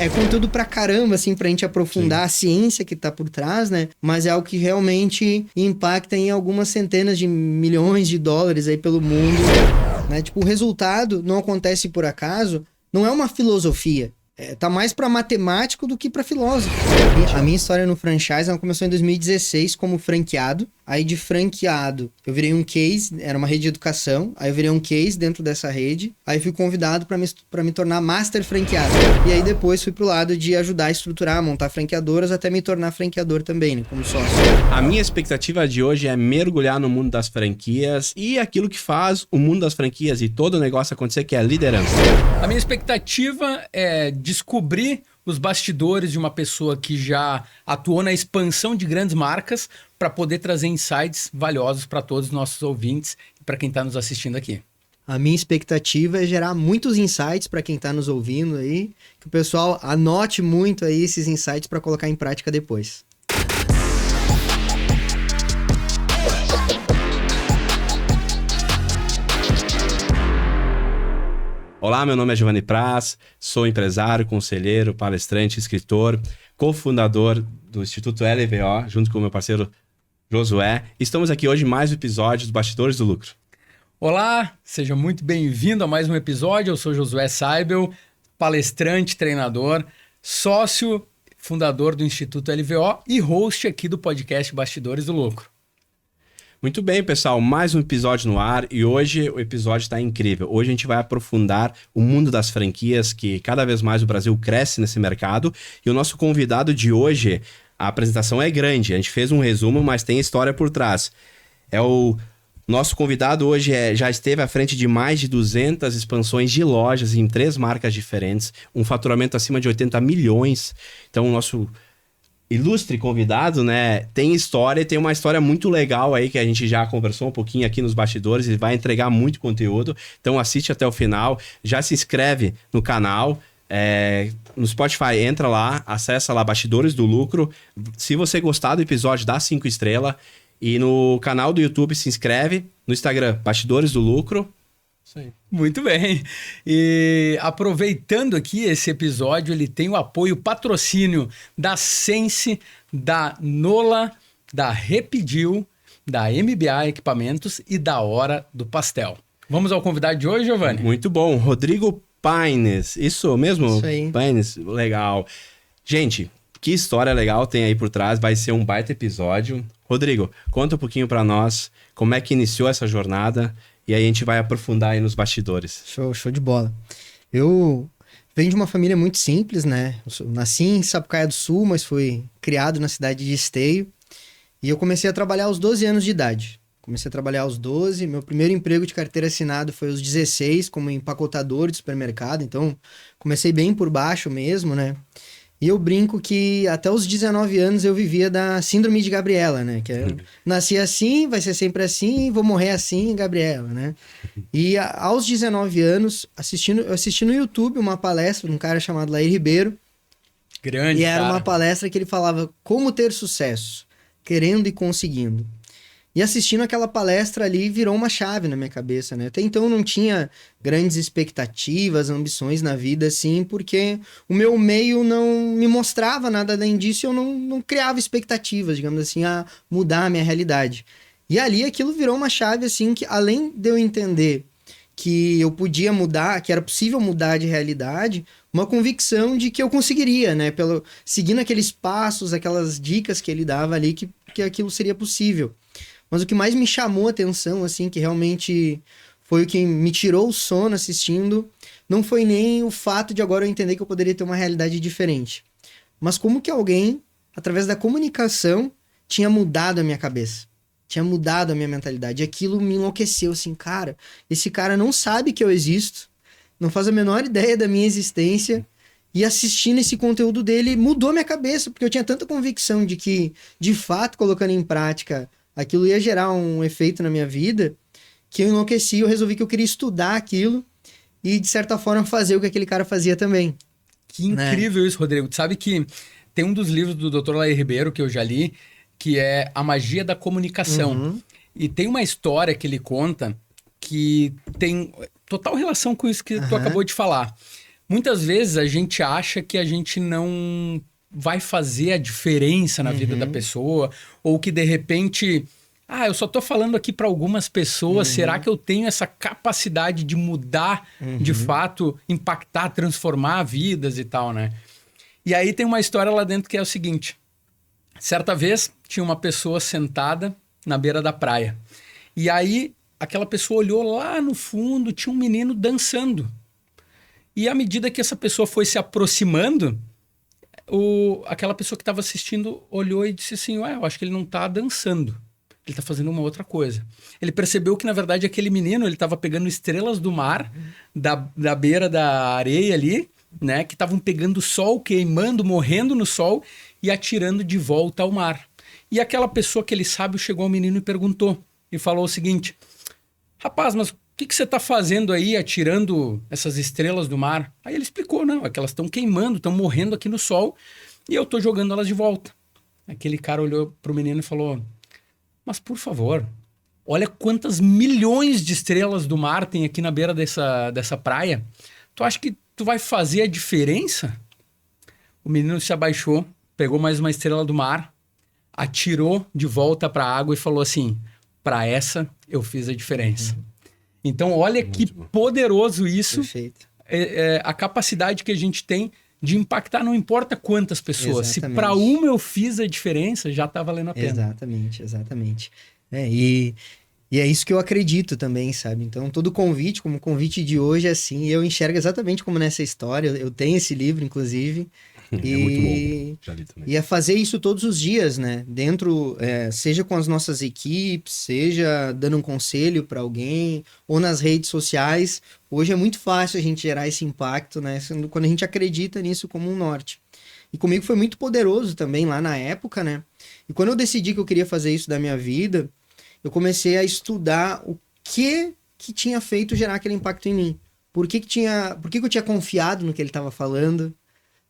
É conteúdo pra caramba, assim, pra gente aprofundar a ciência que tá por trás, né? Mas é algo que realmente impacta em algumas centenas de milhões de dólares aí pelo mundo, né? Tipo, o resultado não acontece por acaso, não é uma filosofia. Tá mais pra matemático do que pra filósofo. A minha história no franchise, ela começou em 2016 como franqueado. Aí de franqueado, eu virei um case, era uma rede de educação. Aí eu virei um case dentro dessa rede. Aí fui convidado pra me tornar master franqueado. E aí depois fui pro lado de ajudar a estruturar, montar franqueadoras, até me tornar franqueador também, né, como sócio. A minha expectativa de hoje é mergulhar no mundo das franquias e aquilo que faz o mundo das franquias e todo o negócio acontecer, que é a liderança. A minha expectativa é descobrir os bastidores de uma pessoa que já atuou na expansão de grandes marcas para poder trazer insights valiosos para todos os nossos ouvintes e para quem está nos assistindo aqui. A minha expectativa é gerar muitos insights para quem está nos ouvindo aí, que o pessoal anote muito aí esses insights para colocar em prática depois. Olá, meu nome é Giovanni Praz, sou empresário, conselheiro, palestrante, escritor, cofundador do Instituto LVO, junto com o meu parceiro Josué. Estamos aqui hoje em mais um episódio dos Bastidores do Lucro. Olá, seja muito bem-vindo a mais um episódio. Eu sou Josué Seibel, palestrante, treinador, sócio, fundador do Instituto LVO e host aqui do podcast Bastidores do Lucro. Muito bem, pessoal, mais um episódio no ar e hoje o episódio está incrível. Hoje a gente vai aprofundar o mundo das franquias, que cada vez mais o Brasil cresce nesse mercado. E o nosso convidado de hoje, a apresentação é grande, a gente fez um resumo, mas tem história por trás. Nosso convidado hoje já esteve à frente de mais de 200 expansões de lojas em 3 marcas diferentes, um faturamento acima de 80 milhões. Então o nosso ilustre convidado, né, tem história, tem uma história muito legal aí que a gente já conversou um pouquinho aqui nos bastidores e vai entregar muito conteúdo, então assiste até o final, já se inscreve no canal, no Spotify, entra lá, acessa lá Bastidores do Lucro, se você gostar do episódio dá 5 estrelas e no canal do YouTube se inscreve, no Instagram Bastidores do Lucro. Isso aí. Muito bem. E aproveitando aqui esse episódio, ele tem o apoio, patrocínio da Sense, da Nola, da Repedil, da MBA Equipamentos e da Hora do Pastel. Vamos ao convidado de hoje, Giovanni? Muito bom. Rodrigo Paines. Isso mesmo? Isso aí. Paines, legal. Gente, que história legal tem aí por trás. Vai ser um baita episódio. Rodrigo, conta um pouquinho pra nós como é que iniciou essa jornada. E aí a gente vai aprofundar aí nos bastidores. Show de bola. Eu venho de uma família muito simples, né? Nasci em Sapucaia do Sul, mas fui criado na cidade de Esteio. E eu comecei a trabalhar aos 12 anos de idade. Comecei a trabalhar aos 12. Meu primeiro emprego de carteira assinada foi aos 16, como empacotador de supermercado. Então, comecei bem por baixo mesmo, né? E eu brinco que até os 19 anos eu vivia da síndrome de Gabriela, né? Que nasci assim, vai ser sempre assim, vou morrer assim, Gabriela, né? E aos 19 anos, eu assisti no YouTube uma palestra de um cara chamado Lair Ribeiro. Grande, E era cara. uma palestra que ele falava como ter sucesso, querendo e conseguindo. E assistindo aquela palestra ali, virou uma chave na minha cabeça, né? Até então eu não tinha grandes expectativas, ambições na vida, assim, porque o meu meio não me mostrava nada além disso e eu não criava expectativas, digamos assim, a mudar a minha realidade. E ali aquilo virou uma chave, assim, que além de eu entender que eu podia mudar, que era possível mudar de realidade, uma convicção de que eu conseguiria, né? Seguindo aqueles passos, aquelas dicas que ele dava ali, que aquilo seria possível. Mas o que mais me chamou a atenção, assim, que realmente foi o que me tirou o sono assistindo, não foi nem o fato de agora eu entender que eu poderia ter uma realidade diferente. Mas como que alguém, através da comunicação, tinha mudado a minha cabeça. Tinha mudado a minha mentalidade. E aquilo me enlouqueceu, assim, cara, esse cara não sabe que eu existo, não faz a menor ideia da minha existência, e assistindo esse conteúdo dele mudou minha cabeça, porque eu tinha tanta convicção de que, de fato, colocando em prática, aquilo ia gerar um efeito na minha vida, que eu enlouqueci, eu resolvi que eu queria estudar aquilo e, de certa forma, fazer o que aquele cara fazia também. Que incrível isso, Rodrigo. Tu sabe que tem um dos livros do Dr. Lair Ribeiro que eu já li, que é A Magia da Comunicação. Uhum. E tem uma história que ele conta que tem total relação com isso que tu acabou de falar. Muitas vezes a gente acha que a gente não vai fazer a diferença na vida da pessoa, ou que de repente, eu só tô falando aqui para algumas pessoas, será que eu tenho essa capacidade de mudar, de fato, impactar, transformar vidas e tal, né? E aí tem uma história lá dentro que é o seguinte: certa vez tinha uma pessoa sentada na beira da praia. E aí aquela pessoa olhou lá no fundo, tinha um menino dançando. E à medida que essa pessoa foi se aproximando, aquela pessoa que estava assistindo olhou e disse assim: eu acho que ele não está dançando. Ele está fazendo uma outra coisa. Ele percebeu que, na verdade, aquele menino ele estava pegando estrelas do mar, da beira da areia ali, né? Que estavam pegando sol, queimando, morrendo no sol e atirando de volta ao mar. E aquela pessoa, aquele sábio, chegou ao menino e perguntou. E falou o seguinte: rapaz, mas o que você está fazendo aí atirando essas estrelas do mar? Aí ele explicou: não, é que elas estão queimando, estão morrendo aqui no sol e eu estou jogando elas de volta. Aquele cara olhou para o menino e falou: mas por favor, olha quantas milhões de estrelas do mar tem aqui na beira dessa praia. Tu acha que tu vai fazer a diferença? O menino se abaixou, pegou mais uma estrela do mar, atirou de volta para a água e falou assim: para essa eu fiz a diferença. Então olha que poderoso isso. Perfeito. A capacidade que a gente tem de impactar, não importa quantas pessoas. Exatamente. Se para uma eu fiz a diferença, já está valendo a pena. Exatamente. E é isso que eu acredito também, sabe? Então, todo convite, como o convite de hoje, é assim, eu enxergo exatamente como nessa história. Eu tenho esse livro, inclusive. É muito bom. Já li também. E é fazer isso todos os dias, né? Dentro, seja com as nossas equipes, seja dando um conselho para alguém, ou nas redes sociais. Hoje é muito fácil a gente gerar esse impacto, né? Quando a gente acredita nisso como um norte. E comigo foi muito poderoso também lá na época, né? E quando eu decidi que eu queria fazer isso da minha vida, eu comecei a estudar o que tinha feito gerar aquele impacto em mim. Por que eu tinha confiado no que ele estava falando,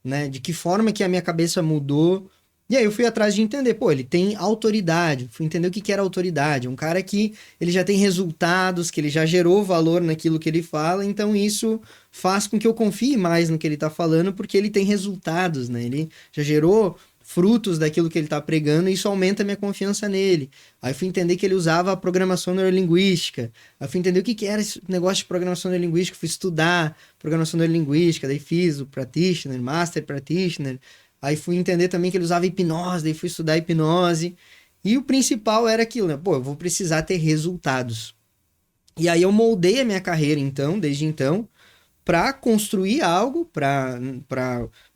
né? De que forma que a minha cabeça mudou. E aí eu fui atrás de entender, ele tem autoridade. Fui entender o que era autoridade. Um cara que ele já tem resultados, que ele já gerou valor naquilo que ele fala, então isso faz com que eu confie mais no que ele está falando, porque ele tem resultados, né? Ele já gerou frutos daquilo que ele está pregando e isso aumenta a minha confiança nele. Aí fui entender que ele usava a programação neurolinguística. Aí fui entender o que era esse negócio de programação neurolinguística. Fui estudar programação neurolinguística, daí fiz o Practitioner, Master Practitioner. Aí fui entender também que ele usava hipnose, daí fui estudar hipnose. E o principal era aquilo, né? Eu vou precisar ter resultados. E aí eu moldei a minha carreira, então, desde então, para construir algo, para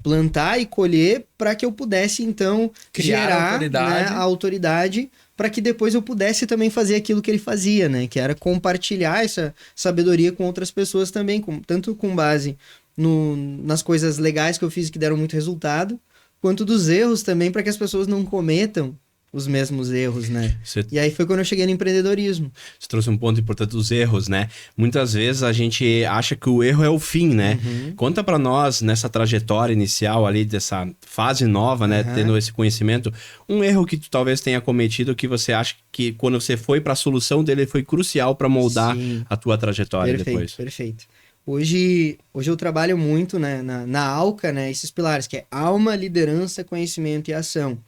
plantar e colher, para que eu pudesse, então, gerar a autoridade, para que depois eu pudesse também fazer aquilo que ele fazia, né? Que era compartilhar essa sabedoria com outras pessoas também, tanto com base nas coisas legais que eu fiz que deram muito resultado, quanto dos erros também, para que as pessoas não cometam os mesmos erros, né? E aí foi quando eu cheguei no empreendedorismo. Você trouxe um ponto importante dos erros, né? Muitas vezes a gente acha que o erro é o fim, né? Conta pra nós, nessa trajetória inicial ali, dessa fase nova, né? Tendo esse conhecimento, um erro que tu talvez tenha cometido que você acha que quando você foi pra solução dele foi crucial pra moldar a tua trajetória depois. Perfeito. Hoje eu trabalho muito, né, na ALCA, né? Esses pilares, que é alma, liderança, conhecimento e ação.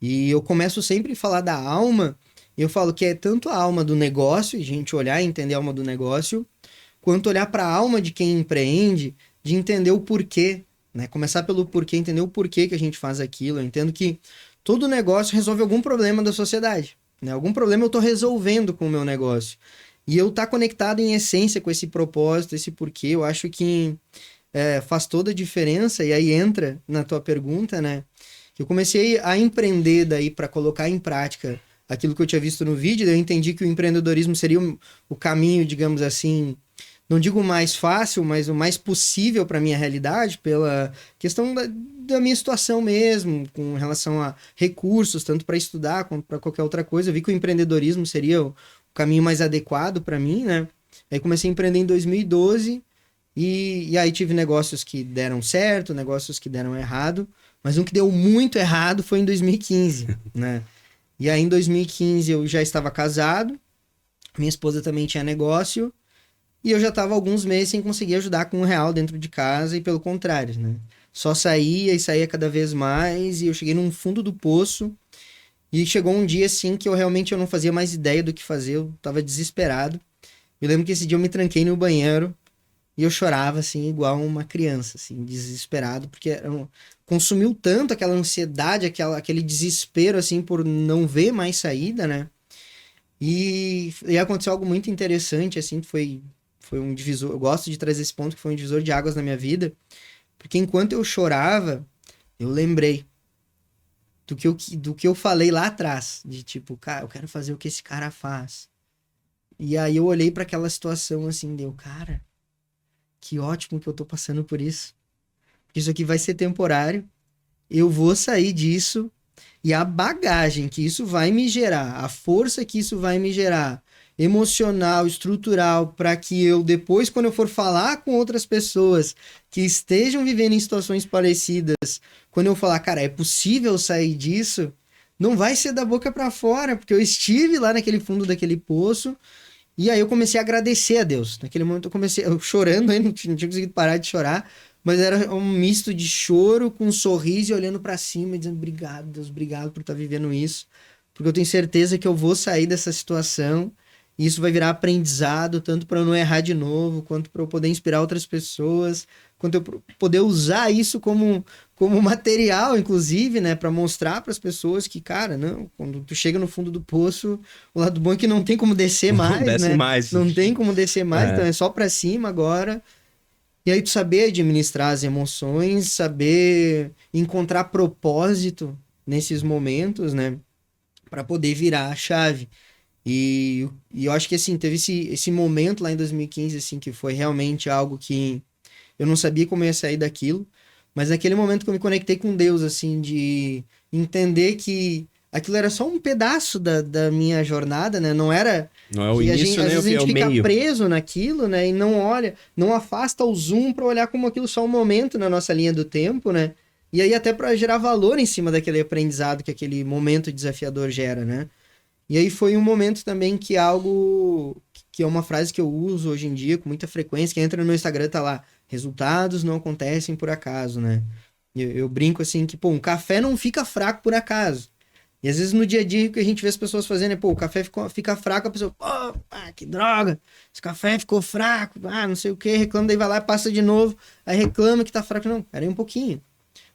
E eu começo sempre a falar da alma, e eu falo que é tanto a alma do negócio, a gente olhar e entender a alma do negócio, quanto olhar para a alma de quem empreende, de entender o porquê, né? Começar pelo porquê, entender o porquê que a gente faz aquilo. Eu entendo que todo negócio resolve algum problema da sociedade, né? Algum problema eu estou resolvendo com o meu negócio. E eu estar conectado em essência com esse propósito, esse porquê, eu acho que faz toda a diferença. E aí entra na tua pergunta, né? Eu comecei a empreender daí para colocar em prática aquilo que eu tinha visto no vídeo. Eu entendi que o empreendedorismo seria o caminho, digamos assim, não digo mais fácil, mas o mais possível para a minha realidade, pela questão da minha situação mesmo, com relação a recursos, tanto para estudar quanto para qualquer outra coisa. Eu vi que o empreendedorismo seria o caminho mais adequado para mim, né? Aí comecei a empreender em 2012 e aí tive negócios que deram certo, negócios que deram errado. Mas um que deu muito errado foi em 2015, né? E aí em 2015 eu já estava casado, minha esposa também tinha negócio, E eu já tava alguns meses sem conseguir ajudar com R$1 dentro de casa e pelo contrário, né? Só saía e saía cada vez mais e eu cheguei no fundo do poço e chegou um dia assim que eu não fazia mais ideia do que fazer, eu tava desesperado. Eu lembro que esse dia eu me tranquei no banheiro e eu chorava assim igual uma criança, assim, desesperado, porque consumiu tanto aquela ansiedade, aquele desespero assim por não ver mais saída, né? E aconteceu algo muito interessante assim, foi um divisor, eu gosto de trazer esse ponto que foi um divisor de águas na minha vida, porque enquanto eu chorava, eu lembrei do que eu falei lá atrás, de tipo, cara, eu quero fazer o que esse cara faz. E aí eu olhei para aquela situação assim, cara, que ótimo que eu tô passando por isso. Isso aqui vai ser temporário, eu vou sair disso, e a bagagem que isso vai me gerar, a força que isso vai me gerar, emocional, estrutural, para que eu depois, quando eu for falar com outras pessoas que estejam vivendo em situações parecidas, quando eu falar, cara, é possível sair disso, não vai ser da boca para fora, porque eu estive lá naquele fundo daquele poço, e aí eu comecei a agradecer a Deus. Naquele momento eu chorando, aí não tinha conseguido parar de chorar, mas era um misto de choro com um sorriso e olhando para cima e dizendo, obrigado, Deus, obrigado por estar vivendo isso, porque eu tenho certeza que eu vou sair dessa situação. E isso vai virar aprendizado, tanto para eu não errar de novo, quanto para eu poder inspirar outras pessoas, quanto eu poder usar isso como material, inclusive, né? Para mostrar para as pessoas que, cara, não, quando tu chega no fundo do poço, o lado bom é que não tem como descer mais, desce né? mais. Não tem como descer mais, então é só para cima agora. E aí tu saber administrar as emoções, saber encontrar propósito nesses momentos, né? Para poder virar a chave. E eu acho que, assim, teve esse momento lá em 2015, assim, que foi realmente algo que eu não sabia como ia sair daquilo, mas naquele momento que eu me conectei com Deus, assim, de entender que aquilo era só um pedaço da minha jornada, né? Não era... Não é o início, às vezes a gente fica meio. preso naquilo, né? E não olha, não afasta o zoom para olhar como aquilo só um momento na nossa linha do tempo, né? E aí até para gerar valor em cima daquele aprendizado que aquele momento desafiador gera, né? E aí foi um momento também que que é uma frase que eu uso hoje em dia com muita frequência, que entra no meu Instagram, tá lá, resultados não acontecem por acaso, né? Eu brinco assim que, pô, um café não fica fraco por acaso. E às vezes no dia a dia que a gente vê as pessoas fazendo, pô, o café fica fraco, a pessoa, pô, que droga, esse café ficou fraco, não sei o que, reclama, daí vai lá e passa de novo, aí reclama que tá fraco. Não, pera aí um pouquinho.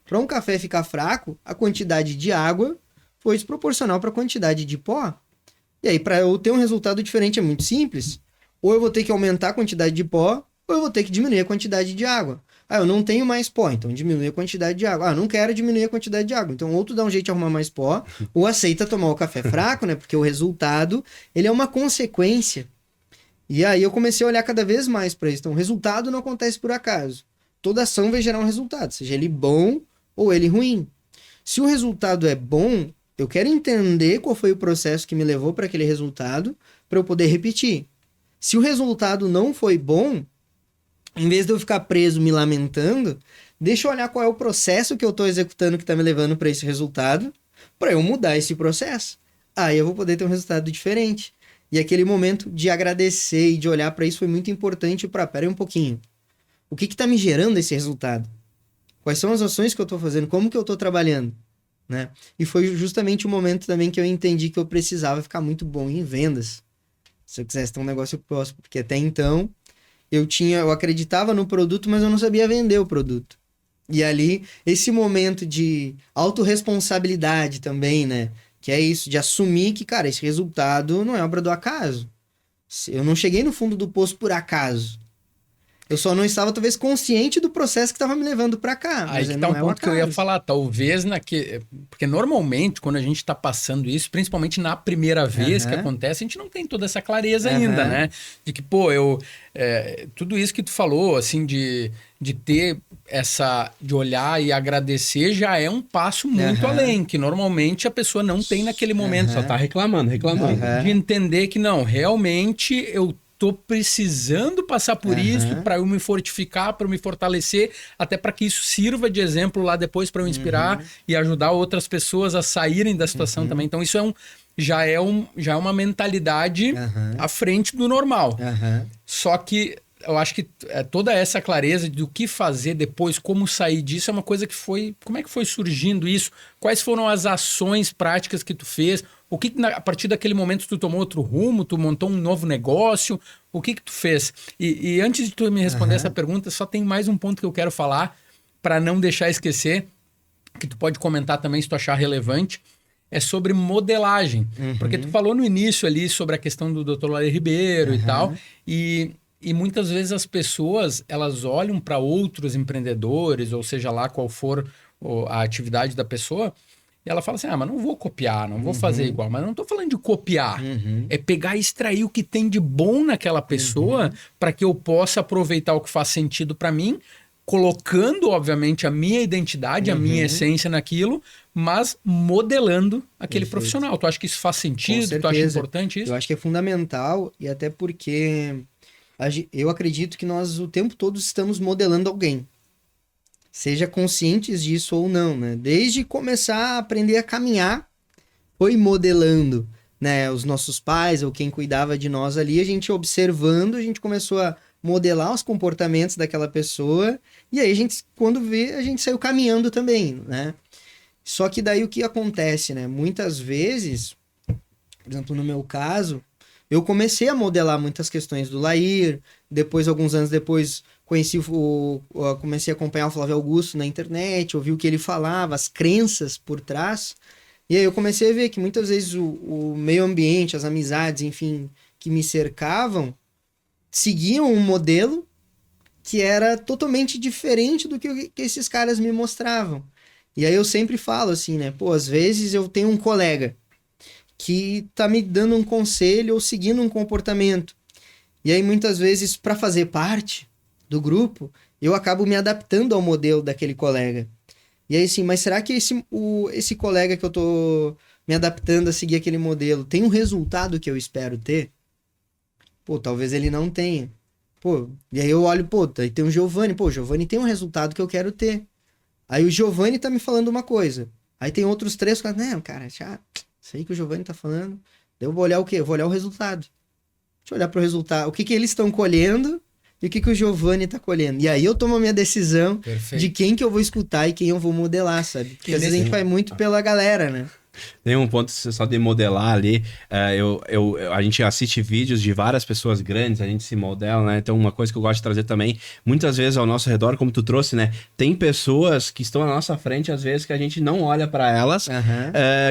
Para um café ficar fraco, a quantidade de água foi desproporcional para a quantidade de pó. E aí, para eu ter um resultado diferente, é muito simples. Ou eu vou ter que aumentar a quantidade de pó, ou eu vou ter que diminuir a quantidade de água. Eu não tenho mais pó, então diminui a quantidade de água. Eu não quero diminuir a quantidade de água. Então, ou tu dá um jeito de arrumar mais pó, ou aceita tomar o café fraco, né? Porque o resultado, ele é uma consequência. E aí eu comecei a olhar cada vez mais para isso. Então, o resultado não acontece por acaso. Toda ação vai gerar um resultado, seja ele bom ou ele ruim. Se o resultado é bom, eu quero entender qual foi o processo que me levou para aquele resultado, para eu poder repetir. Se o resultado não foi bom, em vez de eu ficar preso me lamentando, deixa eu olhar qual é o processo que eu estou executando que está me levando para esse resultado, para eu mudar esse processo. Aí eu vou poder ter um resultado diferente. E aquele momento de agradecer e de olhar para isso foi muito importante para, pera aí um pouquinho, o que está me gerando esse resultado? Quais são as ações que eu estou fazendo? Como que eu estou trabalhando? Né? E foi justamente o momento também que eu entendi que eu precisava ficar muito bom em vendas. Se eu quisesse ter um negócio próximo, porque até então eu acreditava no produto, mas eu não sabia vender o produto. E ali, esse momento de autorresponsabilidade também, né? Que é isso, de assumir que, cara, esse resultado não é obra do acaso. Eu não cheguei no fundo do poço por acaso. Eu só não estava, talvez, consciente do processo que estava me levando para cá. Aí que tá um ponto que eu ia falar, talvez, porque normalmente, quando a gente está passando isso, principalmente na primeira vez que acontece, a gente não tem toda essa clareza ainda, né? De que, pô, tudo isso que tu falou, assim, de ter de olhar e agradecer já é um passo muito além, que normalmente a pessoa não tem naquele momento. Só tá reclamando. De entender que, não, realmente eu tô precisando passar por isso para eu me fortificar, para eu me fortalecer, até para que isso sirva de exemplo lá depois para eu inspirar e ajudar outras pessoas a saírem da situação também. Então isso já é uma mentalidade à frente do normal. Só que eu acho que toda essa clareza do que fazer depois, como sair disso, é uma coisa que foi... Como é que foi surgindo isso? Quais foram as ações práticas que tu fez? O que a partir daquele momento tu tomou outro rumo? Tu montou um novo negócio? O que tu fez? E antes de tu me responder essa pergunta, só tem mais um ponto que eu quero falar para não deixar esquecer, que tu pode comentar também se tu achar relevante, é sobre modelagem. Porque tu falou no início ali sobre a questão do Dr. Laí Ribeiro e tal, e muitas vezes as pessoas, elas olham para outros empreendedores, ou seja lá qual for a atividade da pessoa, e ela fala assim, mas não vou copiar, não vou fazer igual. Mas eu não estou falando de copiar, é pegar e extrair o que tem de bom naquela pessoa para que eu possa aproveitar o que faz sentido para mim, colocando, obviamente, a minha identidade, a minha essência naquilo, mas modelando aquele profissional. Tu acha que isso faz sentido? Tu acha importante isso? Eu acho que é fundamental, e até porque eu acredito que nós o tempo todo estamos modelando alguém. Seja conscientes disso ou não, né? Desde começar a aprender a caminhar, foi modelando, né? Os nossos pais ou quem cuidava de nós ali, a gente observando, a gente começou a modelar os comportamentos daquela pessoa, e aí a gente, quando vê, a gente saiu caminhando também, né? Só que daí o que acontece, né? Muitas vezes, por exemplo, no meu caso, eu comecei a modelar muitas questões do Lair, depois, alguns anos depois, comecei a acompanhar o Flávio Augusto na internet, ouvi o que ele falava, as crenças por trás, e aí eu comecei a ver que muitas vezes o meio ambiente, as amizades, enfim, que me cercavam, seguiam um modelo que era totalmente diferente do que esses caras me mostravam. E aí eu sempre falo assim, né? Pô, às vezes eu tenho um colega que tá me dando um conselho ou seguindo um comportamento. E aí muitas vezes, para fazer parte do grupo, eu acabo me adaptando ao modelo daquele colega. E aí assim, mas será que esse colega que eu tô me adaptando a seguir aquele modelo tem um resultado que eu espero ter? Pô, talvez ele não tenha. Pô, e aí eu olho, pô, aí tem o Giovanni. Pô, o Giovanni tem um resultado que eu quero ter. Aí o Giovanni tá me falando uma coisa. Aí tem outros 3 que falam, não, cara, já sei que o Giovanni tá falando. Daí eu vou olhar o quê? Eu vou olhar o resultado. Deixa eu olhar pro resultado. O que eles estão colhendo e o que o Giovanni tá colhendo. E aí eu tomo a minha decisão de quem que eu vou escutar e quem eu vou modelar, sabe? Porque às vezes a gente vai muito pela galera, né? Tem um ponto só de modelar ali. A gente assiste vídeos de várias pessoas grandes, a gente se modela, né? Então, uma coisa que eu gosto de trazer também, muitas vezes ao nosso redor, como tu trouxe, né? Tem pessoas que estão à nossa frente, às vezes, que a gente não olha para elas,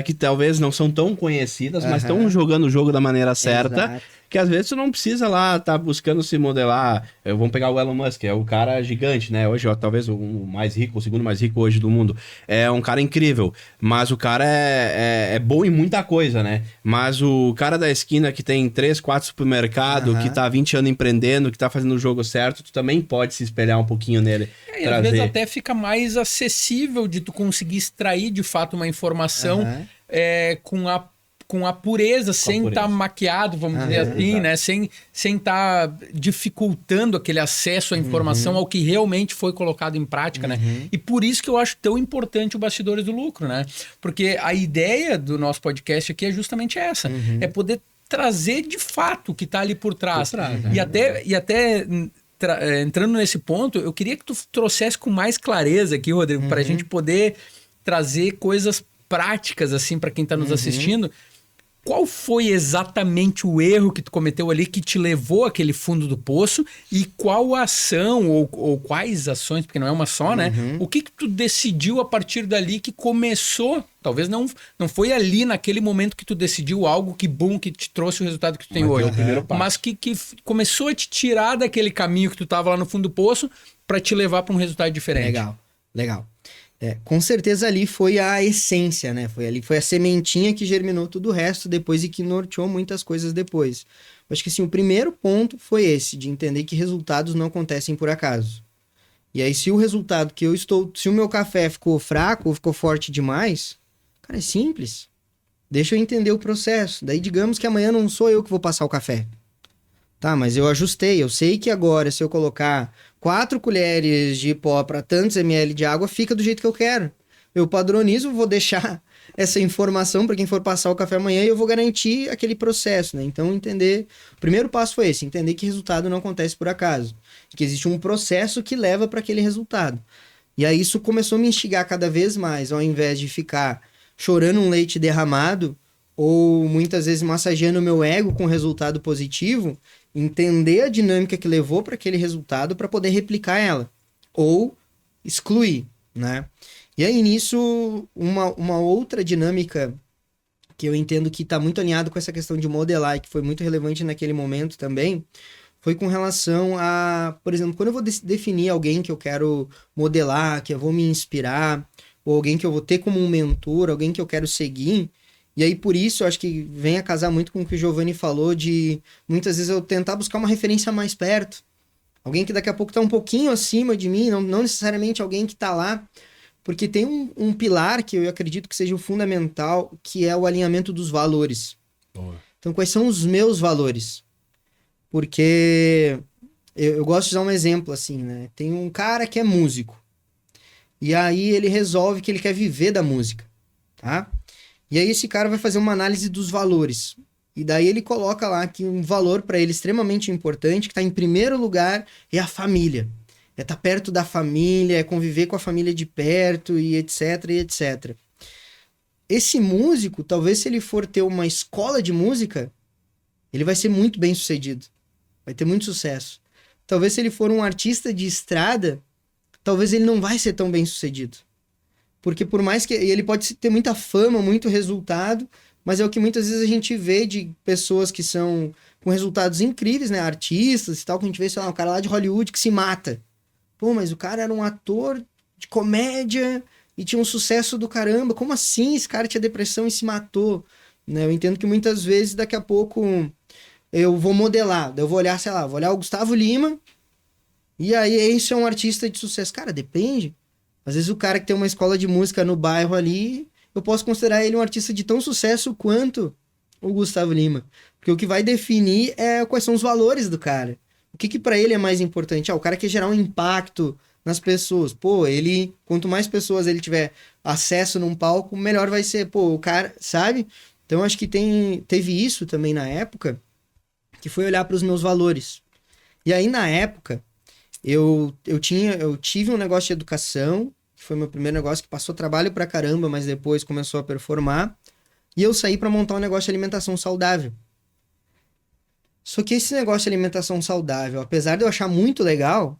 que talvez não são tão conhecidas, mas estão jogando o jogo da maneira certa. Exato. Que às vezes tu não precisa lá estar buscando se modelar. Vamos pegar o Elon Musk, é o cara gigante, né? Hoje, talvez o mais rico, o segundo mais rico hoje do mundo. É um cara incrível, mas o cara é bom em muita coisa, né? Mas o cara da esquina que tem 3, 4 supermercados, que tá há 20 anos empreendendo, que tá fazendo o jogo certo, tu também pode se espelhar um pouquinho nele. E às vezes até fica mais acessível de tu conseguir extrair de fato uma informação com a pureza, sem estar maquiado, vamos dizer assim, né? Sem estar dificultando aquele acesso à informação ao que realmente foi colocado em prática, né? E por isso que eu acho tão importante o Bastidores do Lucro, né? Porque a ideia do nosso podcast aqui é justamente essa, é poder trazer de fato o que está ali por trás. E até entrando nesse ponto, eu queria que tu trouxesse com mais clareza aqui, Rodrigo, para a gente poder trazer coisas práticas assim para quem está nos assistindo. Qual foi exatamente o erro que tu cometeu ali que te levou àquele fundo do poço e qual ação ou quais ações, porque não é uma só, né? O que tu decidiu a partir dali que começou, talvez não foi ali naquele momento que tu decidiu algo que te trouxe o resultado que tu tem hoje, mas que começou a te tirar daquele caminho que tu tava lá no fundo do poço para te levar para um resultado diferente. Legal. Com certeza ali foi a essência, né? Foi a sementinha que germinou tudo o resto depois e que norteou muitas coisas depois. Eu acho que assim, o primeiro ponto foi esse, de entender que resultados não acontecem por acaso. E aí, se o resultado se o meu café ficou fraco ou ficou forte demais, cara, é simples. Deixa eu entender o processo. Daí, digamos que amanhã não sou eu que vou passar o café. Tá, mas eu ajustei. Eu sei que agora, se eu colocar 4 colheres de pó para tantos ml de água, fica do jeito que eu quero. eu padronizo, vou deixar essa informação para quem for passar o café amanhã e eu vou garantir aquele processo, né? Então, entender... O primeiro passo foi esse, entender que resultado não acontece por acaso. Que existe um processo que leva para aquele resultado. E aí isso começou a me instigar cada vez mais, ao invés de ficar chorando um leite derramado ou muitas vezes massageando o meu ego com resultado positivo, entender a dinâmica que levou para aquele resultado para poder replicar ela ou excluir, né? E aí nisso, uma outra dinâmica que eu entendo que está muito alinhado com essa questão de modelar e que foi muito relevante naquele momento também, foi com relação a, por exemplo, quando eu vou definir alguém que eu quero modelar, que eu vou me inspirar, ou alguém que eu vou ter como um mentor, alguém que eu quero seguir. E aí, por isso, eu acho que vem a casar muito com o que o Giovanni falou de, muitas vezes, eu tentar buscar uma referência mais perto. Alguém que daqui a pouco está um pouquinho acima de mim, não necessariamente alguém que está lá. Porque tem um pilar que eu acredito que seja o fundamental, que é o alinhamento dos valores. Boa. Então, quais são os meus valores? Porque eu gosto de usar um exemplo assim, né? Tem um cara que é músico. E aí ele resolve que ele quer viver da música, tá? E aí esse cara vai fazer uma análise dos valores. E daí ele coloca lá que um valor para ele extremamente importante, que está em primeiro lugar, é a família. É estar perto da família, é conviver com a família de perto e etc, e etc. Esse músico, talvez se ele for ter uma escola de música, ele vai ser muito bem sucedido. Vai ter muito sucesso. Talvez se ele for um artista de estrada, talvez ele não vai ser tão bem sucedido. Porque por mais que ele pode ter muita fama, muito resultado, mas é o que muitas vezes a gente vê de pessoas que são com resultados incríveis, né? Artistas e tal, que a gente vê, sei lá, um cara lá de Hollywood que se mata. Pô, mas o cara era um ator de comédia e tinha um sucesso do caramba. Como assim esse cara tinha depressão e se matou? Né? Eu entendo que muitas vezes, daqui a pouco, eu vou modelar. Eu vou olhar, sei lá, vou olhar o Gustavo Lima e aí esse é um artista de sucesso. Cara, depende. Às vezes o cara que tem uma escola de música no bairro ali, eu posso considerar ele um artista de tão sucesso quanto o Gustavo Lima. Porque o que vai definir é quais são os valores do cara. O que para ele é mais importante? O cara quer gerar um impacto nas pessoas. Pô, ele... Quanto mais pessoas ele tiver acesso num palco, melhor vai ser. Pô, o cara... Sabe? Então, acho que teve isso também na época, que foi olhar para os meus valores. E aí, na época, eu tive um negócio de educação, que foi meu primeiro negócio, que passou trabalho pra caramba, mas depois começou a performar. E eu saí para montar um negócio de alimentação saudável. Só que esse negócio de alimentação saudável, apesar de eu achar muito legal,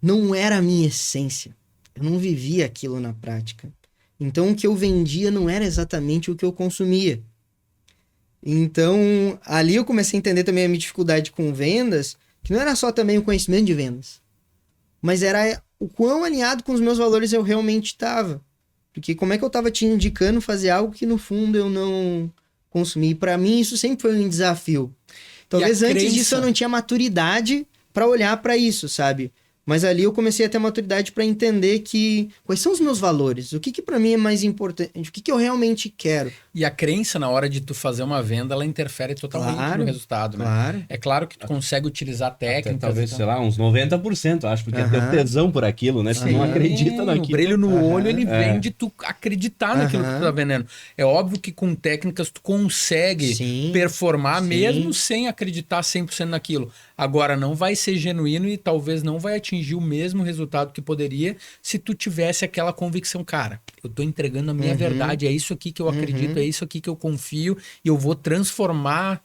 não era a minha essência. Eu não vivia aquilo na prática. Então, o que eu vendia não era exatamente o que eu consumia. Então, ali eu comecei a entender também a minha dificuldade com vendas, que não era só também o conhecimento de vendas, mas era o quão alinhado com os meus valores eu realmente estava. Porque como é que eu estava te indicando fazer algo que, no fundo, eu não consumi? Para mim, isso sempre foi um desafio. Talvez antes disso eu não tinha maturidade para olhar para isso, sabe? Mas ali eu comecei a ter maturidade para entender quais são os meus valores, o que para mim é mais importante, o que eu realmente quero. E a crença na hora de tu fazer uma venda, ela interfere totalmente no resultado, né? Claro. É claro que tu consegue utilizar técnicas. Até, talvez, sei lá, uns 90%, acho, porque tem tesão por aquilo, né? Se tu não acredita naquilo. O brilho no olho, ele vem de tu acreditar naquilo que tu tá vendendo. É óbvio que com técnicas tu consegue performar mesmo sem acreditar 100% naquilo. Agora, não vai ser genuíno e talvez não vai atingir o mesmo resultado que poderia se tu tivesse aquela convicção, cara, eu tô entregando a minha verdade, é isso aqui que eu acredito, é isso aqui que eu confio e eu vou transformar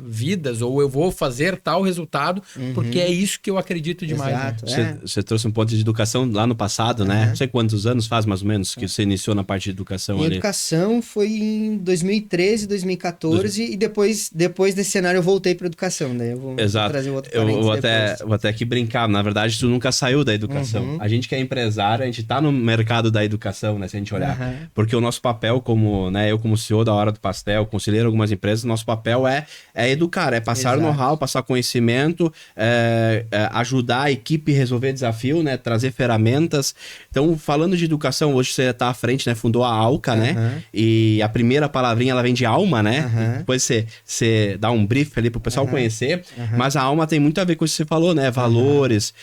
vidas, ou eu vou fazer tal resultado, porque é isso que eu acredito demais. Exato, né? Você trouxe um ponto de educação lá no passado, né? Não sei quantos anos faz mais ou menos que você iniciou na parte de educação ali. Educação foi em 2013, 2014 e depois desse cenário eu voltei para educação, né? Eu vou trazer outro parênteses vou até aqui brincar, na verdade tu nunca saiu da educação. A gente que é empresário, a gente tá no mercado da educação, né? Se a gente olhar. Porque o nosso papel como, né, eu como CEO da Hora do Pastel, conselheiro algumas empresas, nosso papel é educar, é passar Exato. know-how, passar conhecimento, ajudar a equipe a resolver desafio, né? Trazer ferramentas. Então, falando de educação, hoje você está à frente, né? Fundou a Alca, né? E a primeira palavrinha, ela vem de alma, né? Depois você dá um brief ali pro pessoal conhecer. Mas a alma tem muito a ver com isso que você falou, né? Valores.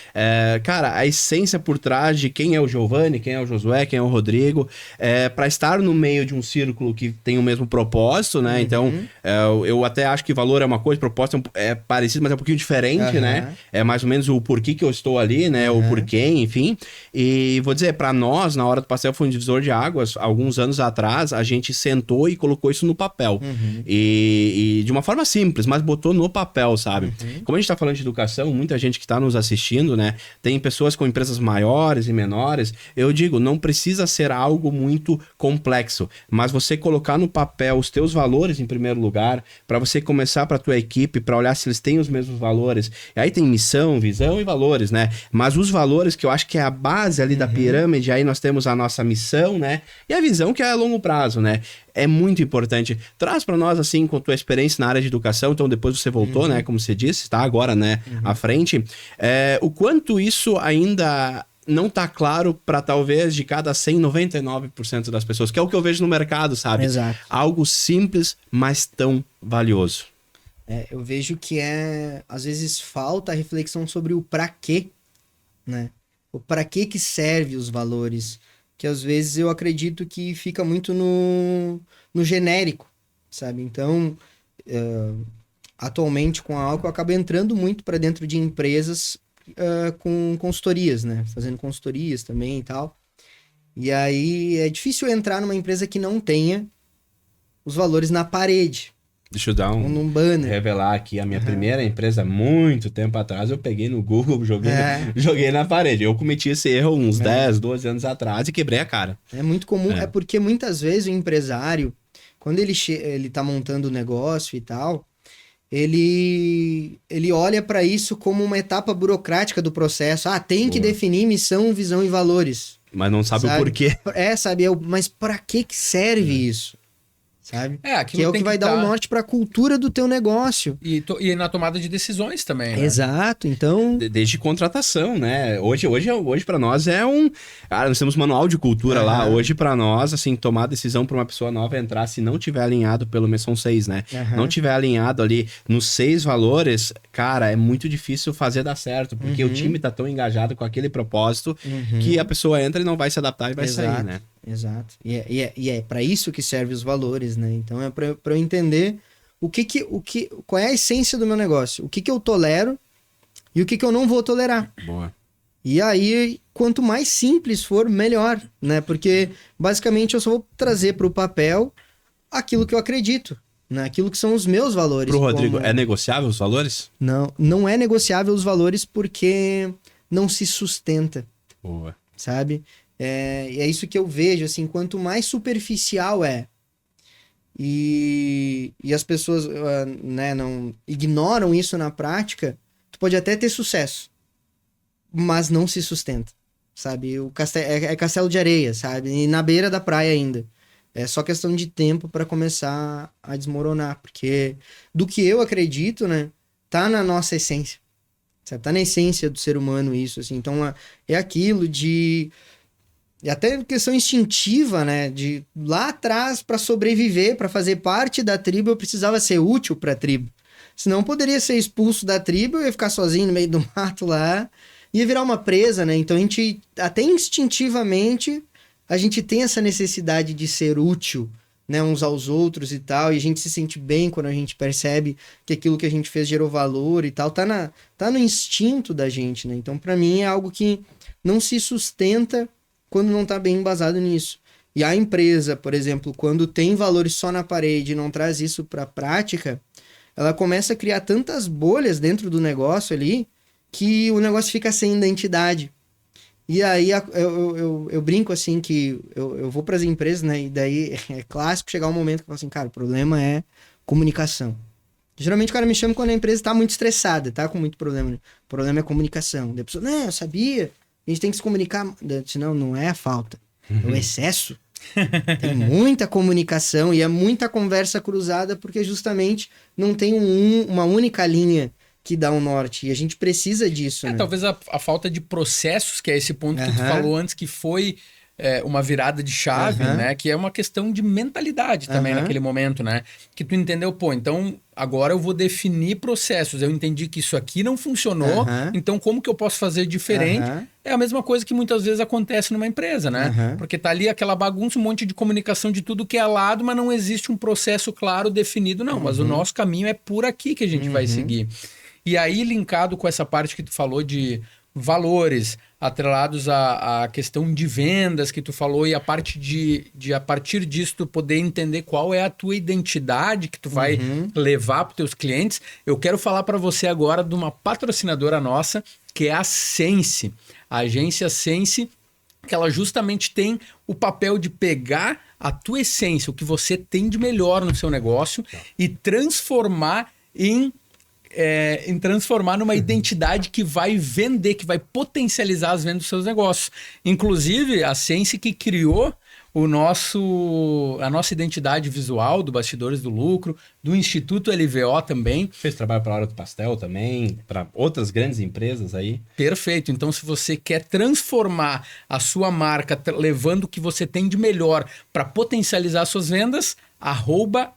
Cara, a essência por trás de quem é o Giovanni, quem é o Josué, quem é o Rodrigo, para estar no meio de um círculo que tem o mesmo propósito, né? Então, eu até acho que valor é uma coisa, propósito é parecido, mas é um pouquinho diferente, né? É mais ou menos o porquê que eu estou ali, né? O porquê, enfim. E vou dizer, para nós, na hora do pastel foi um divisor de águas. Alguns anos atrás, a gente sentou e colocou isso no papel. E de uma forma simples, mas botou no papel, sabe? Como a gente tá falando de educação, muita gente que tá nos assistindo, né? Tem pessoas com empresas maiores e menores. Eu digo, não precisa ser algo muito complexo, mas você colocar no papel os teus valores em primeiro lugar, para você começar para tua equipe, para olhar se eles têm os mesmos valores. E aí tem missão, visão e valores, né? Mas os valores, que eu acho que é a base ali da pirâmide, aí nós temos a nossa missão, né? E a visão, que é a longo prazo, né? É muito importante. Traz para nós, assim, com tua experiência na área de educação, então depois você voltou, né? Como você disse, está agora, né? À frente. O quanto isso ainda não tá claro para talvez de cada 100, 99% das pessoas, que é o que eu vejo no mercado, sabe? Exato. Algo simples, mas tão valioso. Eu vejo que às vezes falta a reflexão sobre o pra quê, né? O pra quê que serve os valores, que às vezes eu acredito que fica muito no genérico, sabe? Então, atualmente com a Alco eu acabo entrando muito para dentro de empresas com consultorias, né? Fazendo consultorias também e tal. E aí é difícil entrar numa empresa que não tenha os valores na parede. Deixa eu dar num banner. Revelar aqui a minha primeira empresa, muito tempo atrás, eu peguei no Google, joguei na parede. Eu cometi esse erro uns 10, 12 anos atrás e quebrei a cara. É muito comum, é porque muitas vezes o empresário, quando ele tá montando o negócio e tal, ele olha para isso como uma etapa burocrática do processo. Tem que definir missão, visão e valores. Mas não sabe o porquê. Mas para que serve isso? Sabe? Aquilo que é o que vai dar o norte para a cultura do teu negócio. E na tomada de decisões também, né? Exato, então... Desde contratação, né? Hoje para nós é Cara, nós temos manual de cultura lá. Hoje para nós, assim, tomar a decisão para uma pessoa nova entrar, se não tiver alinhado são 6, né? Não tiver alinhado ali nos 6 valores, cara, é muito difícil fazer dar certo, porque o time tá tão engajado com aquele propósito que a pessoa entra e não vai se adaptar e vai sair, né? Exato. E é para isso que servem os valores, né? Então é para eu entender qual é a essência do meu negócio, o que eu tolero e o que eu não vou tolerar. Boa. E aí, quanto mais simples for, melhor, né? Porque basicamente eu só vou trazer para o papel aquilo que eu acredito, né? Aquilo que são os meus valores. Pro Rodrigo, é negociável os valores? Não é negociável os valores porque não se sustenta. Boa. Sabe? É isso que eu vejo, assim, quanto mais superficial e as pessoas não ignoram isso na prática, tu pode até ter sucesso, mas não se sustenta, sabe? É castelo de areia, sabe? E na beira da praia ainda. É só questão de tempo para começar a desmoronar, porque do que eu acredito, né, tá na nossa essência, sabe? Tá na essência do ser humano isso, assim. Então é aquilo de... E até questão instintiva, né? De lá atrás, para sobreviver, para fazer parte da tribo, eu precisava ser útil para a tribo. Senão eu poderia ser expulso da tribo, eu ia ficar sozinho no meio do mato lá, ia virar uma presa, né? Então a gente, até instintivamente, a gente tem essa necessidade de ser útil, né? Uns aos outros e tal, e a gente se sente bem quando a gente percebe que aquilo que a gente fez gerou valor e tal, tá no instinto da gente, né? Então para mim é algo que não se sustenta quando não está bem embasado nisso. E a empresa, por exemplo, quando tem valores só na parede e não traz isso para a prática, ela começa a criar tantas bolhas dentro do negócio ali que o negócio fica sem identidade. E aí eu brinco assim que eu vou para as empresas, né? E daí é clássico chegar um momento que eu falo assim, cara, o problema é comunicação. Geralmente o cara me chama quando a empresa está muito estressada, tá com muito problema. Né? O problema é comunicação. Daí a pessoa, eu sabia... A gente tem que se comunicar, senão não é a falta, é o excesso. Tem muita comunicação e é muita conversa cruzada, porque justamente não tem uma única linha que dá o norte. E a gente precisa disso, né? Talvez a falta de processos, que é esse ponto que tu falou antes, que foi uma virada de chave, né? Que é uma questão de mentalidade também naquele momento, né? Que tu entendeu, pô, então agora eu vou definir processos. Eu entendi que isso aqui não funcionou, então como que eu posso fazer diferente? É a mesma coisa que muitas vezes acontece numa empresa, né? Porque tá ali aquela bagunça, um monte de comunicação de tudo que é lado, mas não existe um processo claro, definido, não. Mas o nosso caminho é por aqui que a gente vai seguir. E aí, linkado com essa parte que tu falou de valores atrelados à questão de vendas que tu falou, e a parte de a partir disso tu poder entender qual é a tua identidade que tu vai levar para os teus clientes, eu quero falar para você agora de uma patrocinadora nossa, que é a Sense, a agência Sense, que ela justamente tem o papel de pegar a tua essência, o que você tem de melhor no seu negócio, e transformar transformar numa identidade que vai vender, que vai potencializar as vendas dos seus negócios. Inclusive, a Sense que criou a nossa identidade visual do Bastidores do Lucro, do Instituto LVO também. Fez trabalho para a Hora do Pastel também, para outras grandes empresas aí. Perfeito. Então, se você quer transformar a sua marca, levando o que você tem de melhor para potencializar suas vendas,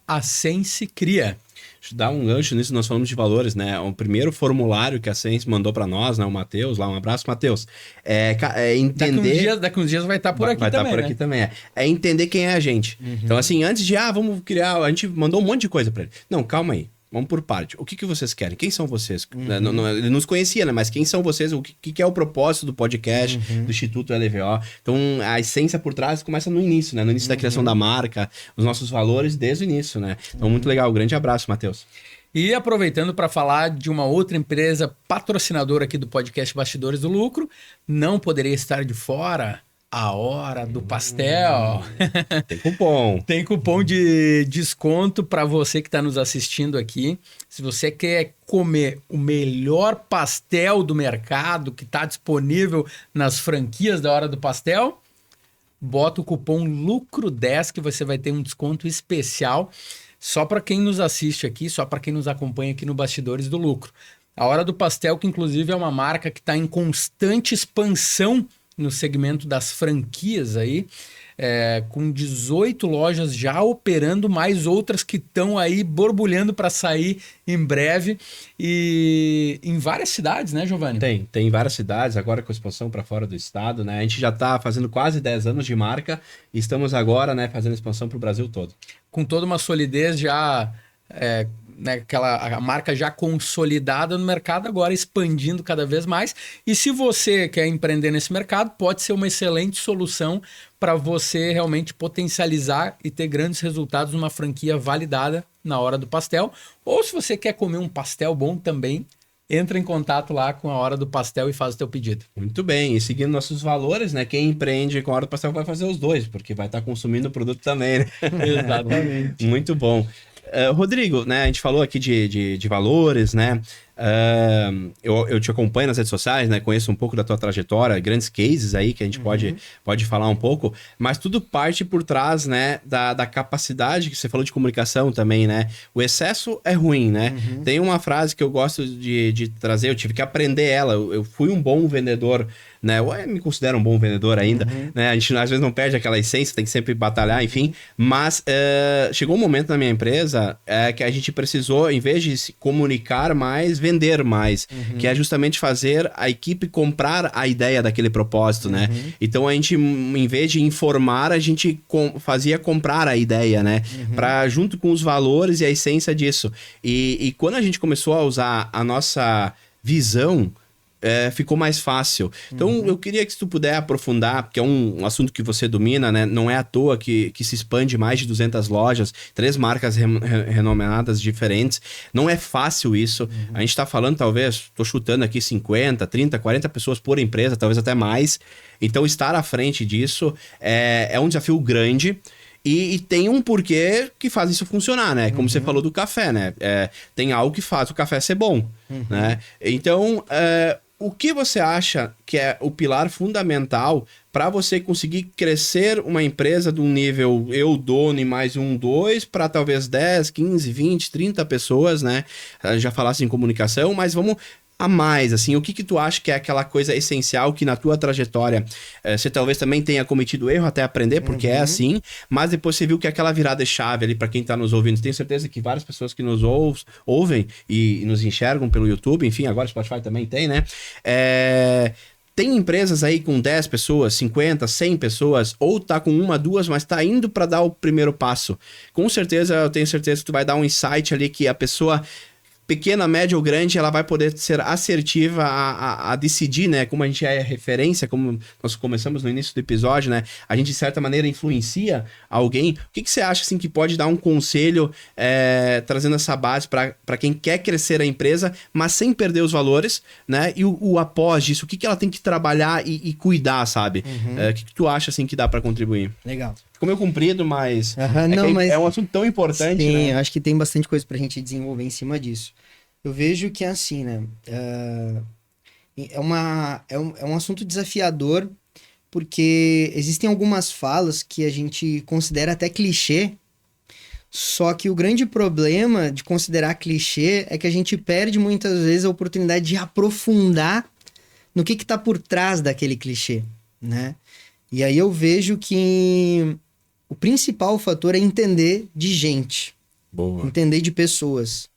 @AsenseCria. Deixa eu dar um gancho nisso, nós falamos de valores, né? O primeiro formulário que a Sense mandou para nós, né? O Matheus, lá, um abraço, Matheus. Entender... Daqui uns dias vai estar por aqui também, vai estar por aqui também, É entender quem é a gente. Então, assim, antes de, vamos criar... A gente mandou um monte de coisa para ele. Não, calma aí. Vamos por parte. O que vocês querem? Quem são vocês? Ele nos conhecia, né? Mas quem são vocês? O que é o propósito do podcast, do Instituto LVO? Então, a essência por trás começa no início, né? No início da criação da marca, os nossos valores desde o início, né? Então, muito legal. Grande abraço, Matheus. E aproveitando para falar de uma outra empresa patrocinadora aqui do podcast Bastidores do Lucro, não poderia estar de fora... A Hora do Pastel. Tem cupom. Tem cupom de desconto para você que está nos assistindo aqui. Se você quer comer o melhor pastel do mercado, que está disponível nas franquias da Hora do Pastel, bota o cupom LUCRO10 que você vai ter um desconto especial só para quem nos assiste aqui, só para quem nos acompanha aqui no Bastidores do Lucro. A Hora do Pastel, que inclusive é uma marca que está em constante expansão no segmento das franquias aí, com 18 lojas já operando, mais outras que estão aí borbulhando para sair em breve, e em várias cidades, né, Giovanni? Tem várias cidades, agora com expansão para fora do estado, né? A gente já está fazendo quase 10 anos de marca e estamos agora, né, fazendo expansão para o Brasil todo. Com toda uma solidez já... né, a marca já consolidada no mercado, agora expandindo cada vez mais. E se você quer empreender nesse mercado, pode ser uma excelente solução para você realmente potencializar e ter grandes resultados numa franquia validada na Hora do Pastel. Ou se você quer comer um pastel bom também, entra em contato lá com a Hora do Pastel e faz o teu pedido. Muito bem, e seguindo nossos valores, né? Quem empreende com a Hora do Pastel vai fazer os dois, porque vai estar consumindo o produto também, né? Exatamente. Muito bom. Rodrigo, né, a gente falou aqui de valores, né? Eu te acompanho nas redes sociais, né? Conheço um pouco da tua trajetória, grandes cases aí que a gente pode falar um pouco, mas tudo parte por trás, né, da capacidade que você falou de comunicação também, né? O excesso é ruim, né? Tem uma frase que eu gosto de trazer, eu tive que aprender ela. Eu fui um bom vendedor, né? Eu me considero um bom vendedor ainda, né? A gente às vezes não perde aquela essência, tem que sempre batalhar, enfim. Mas chegou um momento na minha empresa que a gente precisou, em vez de se comunicar mais, vender mais, que é justamente fazer a equipe comprar a ideia daquele propósito, né? Então a gente, em vez de informar, a gente fazia comprar a ideia, né? Para junto com os valores e a essência disso. E quando a gente começou a usar a nossa visão, ficou mais fácil. Então, eu queria que se tu puder aprofundar, porque é um assunto que você domina, né? Não é à toa que se expande mais de 200 lojas, 3 marcas renomeadas diferentes. Não é fácil isso. A gente tá falando, talvez, tô chutando aqui 50, 30, 40 pessoas por empresa, talvez até mais. Então, estar à frente disso é um desafio grande. E tem um porquê que faz isso funcionar, né? Como você falou do café, né? Tem algo que faz o café ser bom, né? Então, o que você acha que é o pilar fundamental para você conseguir crescer uma empresa de um nível eu, dono, e mais 1, 2, para talvez 10, 15, 20, 30 pessoas, né? Já falasse em comunicação, mas vamos a mais, assim, o que tu acha que é aquela coisa essencial que na tua trajetória você talvez também tenha cometido erro até aprender, porque é assim, mas depois você viu que aquela virada chave ali para quem tá nos ouvindo, tenho certeza que várias pessoas que nos ouvem e nos enxergam pelo YouTube, enfim, agora o Spotify também tem, né? Tem empresas aí com 10 pessoas, 50, 100 pessoas, ou tá com 1, 2, mas tá indo para dar o primeiro passo. Com certeza, eu tenho certeza que tu vai dar um insight ali que a pessoa pequena, média ou grande, ela vai poder ser assertiva a decidir, né? Como a gente é referência, como nós começamos no início do episódio, né? A gente, de certa maneira, influencia alguém. O que você acha, assim, que pode dar um conselho trazendo essa base para quem quer crescer a empresa, mas sem perder os valores, né? E o após disso, o que ela tem que trabalhar e cuidar, sabe? O que tu acha, assim, que dá para contribuir? Legal. Ficou meio comprido, mas, mas é um assunto tão importante, sim, né? eu acho que tem bastante coisa pra gente desenvolver em cima disso. Eu vejo que é assim, né? É um assunto desafiador, porque existem algumas falas que a gente considera até clichê, só que o grande problema de considerar clichê é que a gente perde muitas vezes a oportunidade de aprofundar no que tá por trás daquele clichê, né? E aí eu vejo que o principal fator é entender de gente. Boa. Entender de pessoas.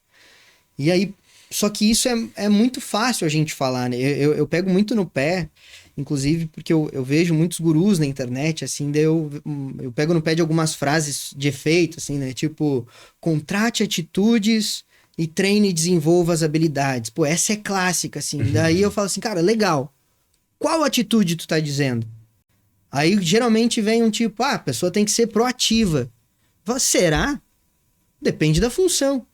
E aí, só que isso é muito fácil a gente falar, né? Eu pego muito no pé, inclusive porque eu vejo muitos gurus na internet, assim, daí eu pego no pé de algumas frases de efeito, assim, né? Tipo, contrate atitudes e treine e desenvolva as habilidades. Pô, essa é clássica, assim. Daí eu falo assim, cara, legal. Qual atitude tu tá dizendo? Aí geralmente vem um tipo, a pessoa tem que ser proativa. Será? Depende da função.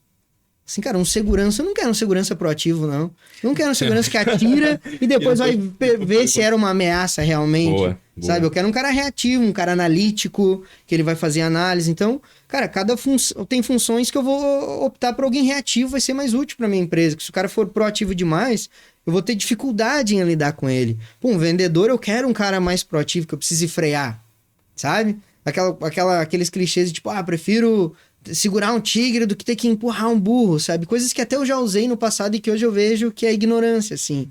Assim, cara, um segurança, eu não quero um segurança proativo, não. Eu não quero um segurança que atira e depois vai ver se era uma ameaça realmente. Boa. Sabe? Eu quero um cara reativo, um cara analítico, que ele vai fazer análise. Então, cara, cada função tem funções que eu vou optar por alguém reativo, vai ser mais útil para minha empresa. Que se o cara for proativo demais, eu vou ter dificuldade em lidar com ele. Pô, um vendedor, eu quero um cara mais proativo, que eu precise frear, sabe? Aqueles clichês de tipo, prefiro segurar um tigre do que ter que empurrar um burro, sabe? Coisas que até eu já usei no passado e que hoje eu vejo que é ignorância, assim.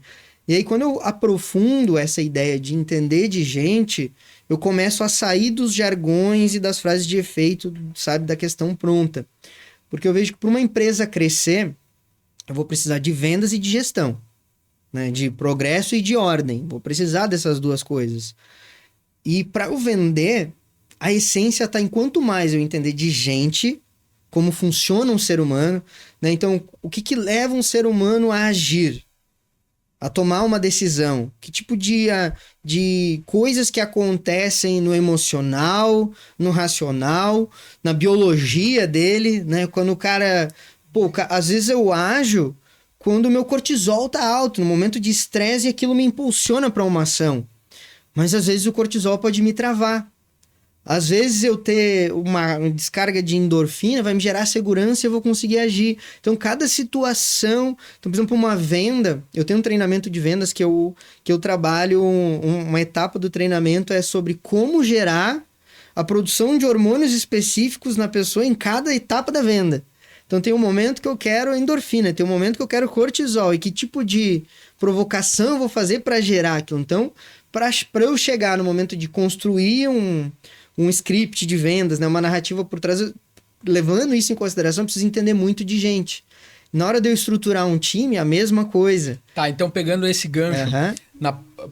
E aí, quando eu aprofundo essa ideia de entender de gente, eu começo a sair dos jargões e das frases de efeito, sabe? Da questão pronta. Porque eu vejo que para uma empresa crescer, eu vou precisar de vendas e de gestão, né? De progresso e de ordem. Vou precisar dessas duas coisas. E para eu vender, a essência está em quanto mais eu entender de gente, como funciona um ser humano, né? Então, o que leva um ser humano a agir, a tomar uma decisão? Que tipo de coisas que acontecem no emocional, no racional, na biologia dele, né? Quando o cara... às vezes eu ajo quando o meu cortisol tá alto, no momento de estresse, e aquilo me impulsiona para uma ação. Mas às vezes o cortisol pode me travar. Às vezes eu ter uma descarga de endorfina vai me gerar segurança e eu vou conseguir agir. Então, cada situação... Então, por exemplo, uma venda... Eu tenho um treinamento de vendas que eu trabalho... Uma etapa do treinamento é sobre como gerar a produção de hormônios específicos na pessoa em cada etapa da venda. Então, tem um momento que eu quero endorfina, tem um momento que eu quero cortisol. E que tipo de provocação eu vou fazer para gerar aquilo? Então, para eu chegar no momento de construir um script de vendas, né? Uma narrativa por trás, levando isso em consideração, eu preciso entender muito de gente. Na hora de eu estruturar um time, a mesma coisa. Tá, então pegando esse gancho,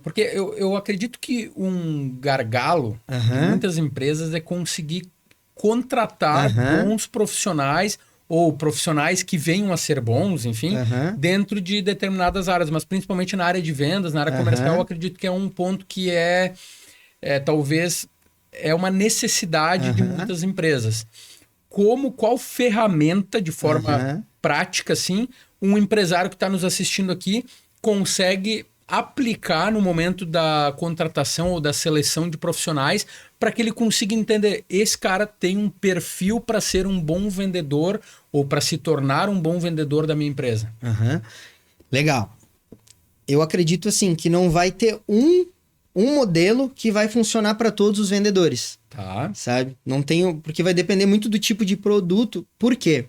porque eu acredito que um gargalo de muitas empresas é conseguir contratar bons profissionais ou profissionais que venham a ser bons, enfim, dentro de determinadas áreas, mas principalmente na área de vendas, na área comercial, eu acredito que é um ponto que talvez... é uma necessidade de muitas empresas. Qual ferramenta, de forma prática, assim, um empresário que está nos assistindo aqui consegue aplicar no momento da contratação ou da seleção de profissionais para que ele consiga entender, esse cara tem um perfil para ser um bom vendedor ou para se tornar um bom vendedor da minha empresa? Legal. Eu acredito, assim, que não vai ter um um modelo que vai funcionar para todos os vendedores, Tá. sabe? Não tenho, porque vai depender muito do tipo de produto. Por quê?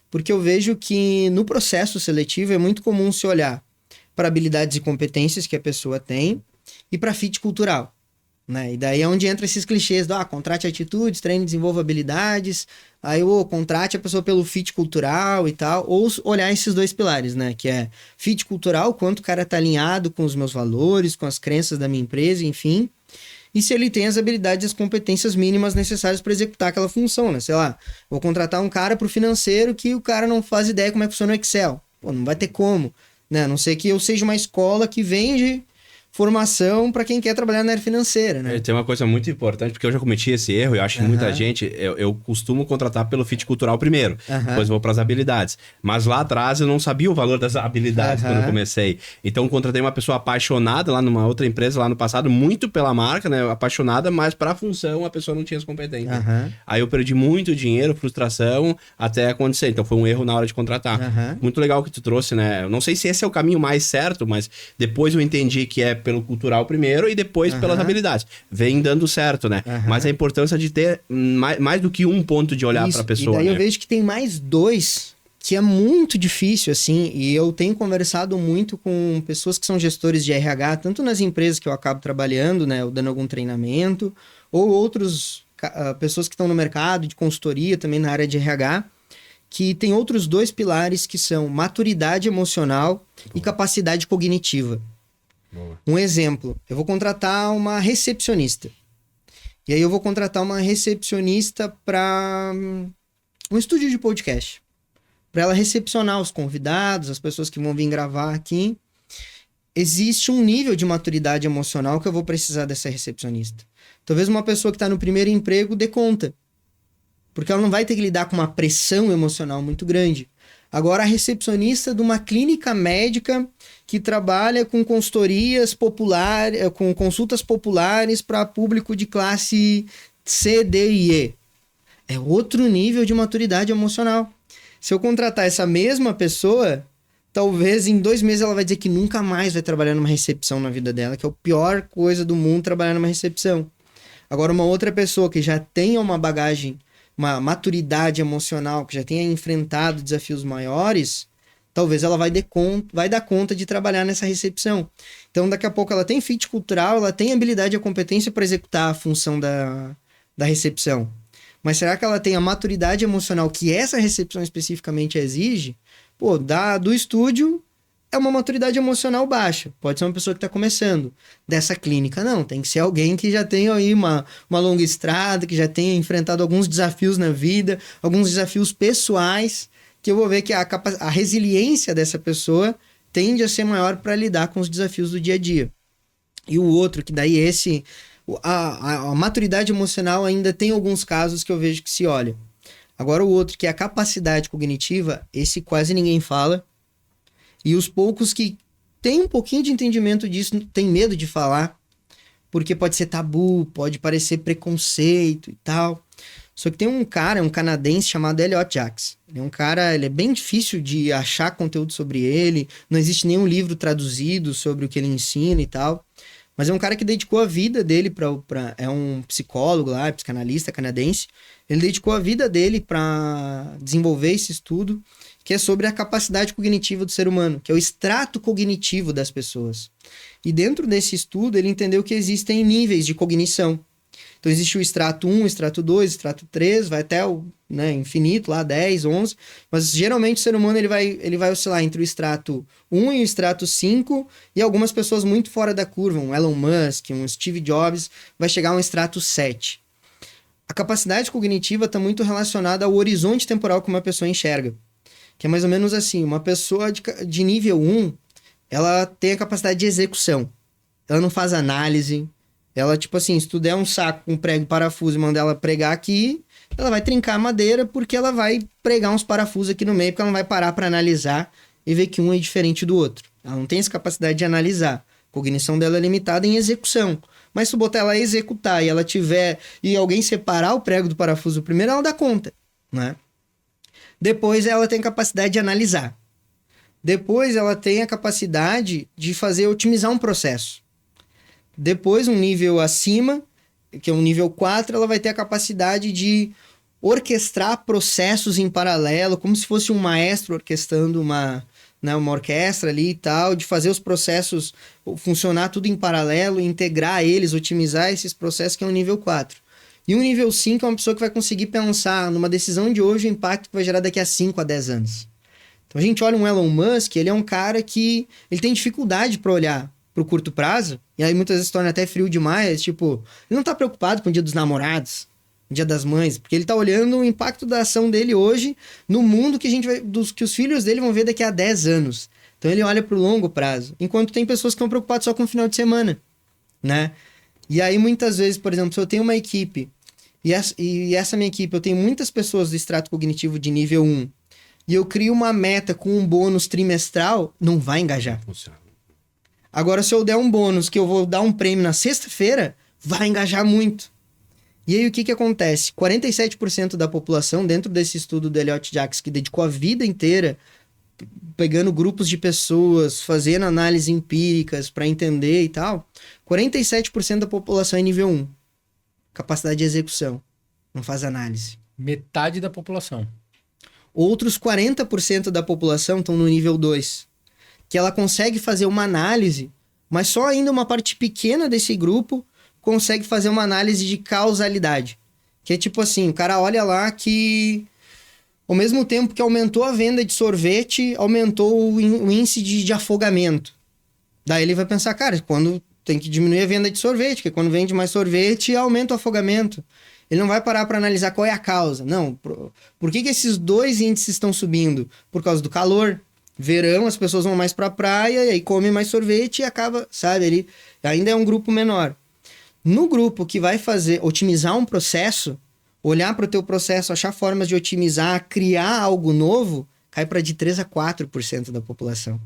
Porque eu vejo que no processo seletivo é muito comum se olhar para habilidades e competências que a pessoa tem e para fit cultural, né? E daí é onde entra esses clichês do contrate atitudes, treine e desenvolva habilidades, aí contrate a pessoa pelo fit cultural e tal, ou olhar esses dois pilares, né? Que é fit cultural, quanto o cara tá alinhado com os meus valores, com as crenças da minha empresa, enfim, e se ele tem as habilidades e as competências mínimas necessárias para executar aquela função, né? Sei lá, vou contratar um cara pro financeiro que o cara não faz ideia como é que funciona o Excel. Pô, não vai ter como, né? A não ser que eu seja uma escola que vende formação para quem quer trabalhar na área financeira, né? Tem uma coisa muito importante, porque eu já cometi esse erro, e eu acho que muita gente, eu costumo contratar pelo fit cultural primeiro, depois vou para as habilidades. Mas lá atrás eu não sabia o valor das habilidades quando eu comecei. Então contratei uma pessoa apaixonada lá numa outra empresa lá no passado, muito pela marca, né? Apaixonada, mas para a função a pessoa não tinha as competências. Aí eu perdi muito dinheiro, frustração, até acontecer. Então foi um erro na hora de contratar. Muito legal que tu trouxe, né? Eu não sei se esse é o caminho mais certo, mas depois eu entendi que é pelo cultural primeiro e depois pelas habilidades. Vem dando certo, né? Mas a importância de ter mais do que um ponto de olhar para a pessoa. E daí né? eu vejo que tem mais dois que é muito difícil, assim, e eu tenho conversado muito com pessoas que são gestores de RH, tanto nas empresas que eu acabo trabalhando, né, ou dando algum treinamento, ou outros pessoas que estão no mercado de consultoria também na área de RH, que tem outros dois pilares que são maturidade emocional e capacidade cognitiva. Boa. Um exemplo, eu vou contratar uma recepcionista. E aí eu vou contratar uma recepcionista para um estúdio de podcast. Para ela recepcionar os convidados, as pessoas que vão vir gravar aqui. Existe um nível de maturidade emocional que eu vou precisar dessa recepcionista. Talvez uma pessoa que está no primeiro emprego dê conta. Porque ela não vai ter que lidar com uma pressão emocional muito grande. Agora, a recepcionista de uma clínica médica que trabalha com consultorias populares, com consultas populares para público de classe C, D e E. É outro nível de maturidade emocional. Se eu contratar essa mesma pessoa, talvez em 2 meses ela vai dizer que nunca mais vai trabalhar numa recepção na vida dela, que é a pior coisa do mundo trabalhar numa recepção. Agora, uma outra pessoa que já tenha uma bagagem, uma maturidade emocional, que já tenha enfrentado desafios maiores, talvez ela vai dar conta de trabalhar nessa recepção. Então, daqui a pouco ela tem fit cultural, ela tem habilidade e a competência para executar a função da recepção. Mas será que ela tem a maturidade emocional que essa recepção especificamente exige? Pô, do estúdio é uma maturidade emocional baixa. Pode ser uma pessoa que está começando. Dessa clínica, não. Tem que ser alguém que já tenha aí uma longa estrada, que já tenha enfrentado alguns desafios na vida, alguns desafios pessoais, que eu vou ver que a resiliência dessa pessoa tende a ser maior para lidar com os desafios do dia a dia. E o outro, que daí a maturidade emocional ainda tem alguns casos que eu vejo que se olha. Agora o outro, que é a capacidade cognitiva, esse quase ninguém fala. E os poucos que têm um pouquinho de entendimento disso têm medo de falar, porque pode ser tabu, pode parecer preconceito e tal. Só que tem um cara, um canadense chamado Elliot Jaques. Ele é bem difícil de achar conteúdo sobre ele, não existe nenhum livro traduzido sobre o que ele ensina e tal. Mas é um cara que dedicou a vida dele é um psicólogo lá, psicanalista canadense. Ele dedicou a vida dele para desenvolver esse estudo, que é sobre a capacidade cognitiva do ser humano, que é o extrato cognitivo das pessoas. E dentro desse estudo, ele entendeu que existem níveis de cognição. Então, existe o extrato 1, o extrato 2, o extrato 3, vai até o infinito, lá 10, 11. Mas, geralmente, o ser humano ele vai oscilar entre o extrato 1 e o extrato 5, e algumas pessoas muito fora da curva, um Elon Musk, um Steve Jobs, vai chegar a um extrato 7. A capacidade cognitiva está muito relacionada ao horizonte temporal que uma pessoa enxerga. Que é mais ou menos assim, uma pessoa de nível 1, ela tem a capacidade de execução. Ela não faz análise. Ela, tipo assim, se tu der um saco com prego e parafuso e mandar ela pregar aqui, ela vai trincar a madeira porque ela vai pregar uns parafusos aqui no meio, porque ela não vai parar para analisar e ver que um é diferente do outro. Ela não tem essa capacidade de analisar. A cognição dela é limitada em execução. Mas se tu botar ela a executar e alguém separar o prego do parafuso primeiro, ela dá conta, né? Depois ela tem capacidade de analisar. Depois ela tem a capacidade de otimizar um processo. Depois, um nível acima, que é um nível 4, ela vai ter a capacidade de orquestrar processos em paralelo, como se fosse um maestro orquestrando uma orquestra ali e tal, de fazer os processos funcionar tudo em paralelo, integrar eles, otimizar esses processos, que é um nível 4. E um nível 5 é uma pessoa que vai conseguir pensar numa decisão de hoje o impacto que vai gerar daqui a 5 a 10 anos. Então a gente olha um Elon Musk, ele é um cara que ele tem dificuldade para olhar para o curto prazo, e aí muitas vezes se torna até frio demais, tipo, ele não tá preocupado com o dia dos namorados, o dia das mães, porque ele tá olhando o impacto da ação dele hoje no mundo que a gente vai, que os filhos dele vão ver daqui a 10 anos. Então ele olha para o longo prazo, enquanto tem pessoas que estão preocupadas só com o final de semana, né? E aí muitas vezes, por exemplo, se eu tenho uma equipe, e essa minha equipe, eu tenho muitas pessoas do extrato cognitivo de nível 1, e eu crio uma meta com um bônus trimestral, não vai engajar. Funciona. Agora, se eu der um bônus que eu vou dar um prêmio na sexta-feira, vai engajar muito. E aí, o que acontece? 47% da população, dentro desse estudo do Elliott Jaques, que dedicou a vida inteira pegando grupos de pessoas, fazendo análises empíricas para entender e tal, 47% da população é nível 1. Capacidade de execução. Não faz análise. Metade da população. Outros 40% da população estão no nível 2. Que ela consegue fazer uma análise, mas só ainda uma parte pequena desse grupo consegue fazer uma análise de causalidade. Que é tipo assim, o cara olha lá que ao mesmo tempo que aumentou a venda de sorvete, aumentou o índice de afogamento. Daí ele vai pensar, cara, quando tem que diminuir a venda de sorvete, porque quando vende mais sorvete, aumenta o afogamento. Ele não vai parar para analisar qual é a causa. Não, por que esses dois índices estão subindo? Por causa do calor. Verão, as pessoas vão mais para a praia e aí comem mais sorvete e acaba, sabe, ele ainda é um grupo menor. No grupo que vai otimizar um processo, olhar para o teu processo, achar formas de otimizar, criar algo novo, cai para de 3 a 4% da população.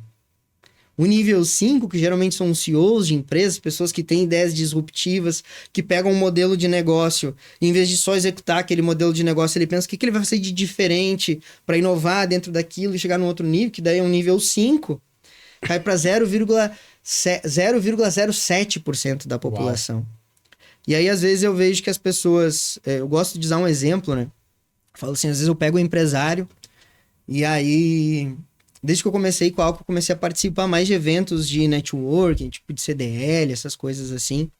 O nível 5, que geralmente são os CEOs de empresas, pessoas que têm ideias disruptivas, que pegam um modelo de negócio, e em vez de só executar aquele modelo de negócio, ele pensa o que ele vai fazer de diferente para inovar dentro daquilo e chegar num outro nível, que daí é um nível 5, cai para 0,07% da população. Uau. E aí, às vezes, eu vejo que as pessoas... eu gosto de usar um exemplo, né? Falo assim, às vezes eu pego um empresário e aí... Desde que eu comecei com a Alco, eu comecei a participar mais de eventos de networking, tipo de CDL, essas coisas assim.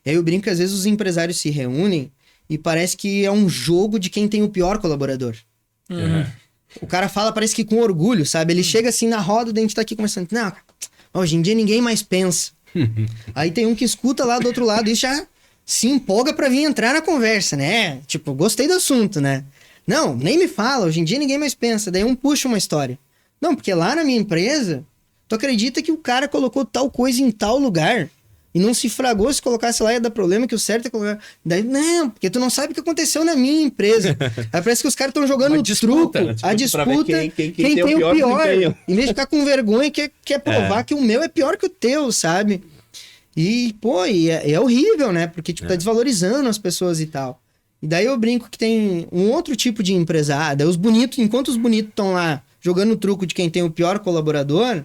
E aí eu brinco que às vezes os empresários se reúnem e parece que é um jogo de quem tem o pior colaborador. O cara fala, parece que com orgulho, sabe? Ele chega assim na roda, a gente tá aqui conversando. Não, hoje em dia ninguém mais pensa. Aí tem um que escuta lá do outro lado e já se empolga pra vir entrar na conversa, né? Tipo, gostei do assunto, né? Não, nem me fala, hoje em dia ninguém mais pensa. Daí um puxa uma história. Não, porque lá na minha empresa, tu acredita que o cara colocou tal coisa em tal lugar e não se fragou se colocasse lá ia dar problema, que o certo é colocar... Daí, não, porque tu não sabe o que aconteceu na minha empresa. Aí parece que os caras estão jogando o truco, a disputa, quem tem o pior. Em vez de ficar com vergonha, quer provar que o meu é pior que o teu, sabe? E, pô, é horrível, né? Porque, tipo, tá desvalorizando as pessoas e tal. E daí eu brinco que tem um outro tipo de empresário. Daí os bonitos, enquanto os bonitos estão lá jogando o truco de quem tem o pior colaborador,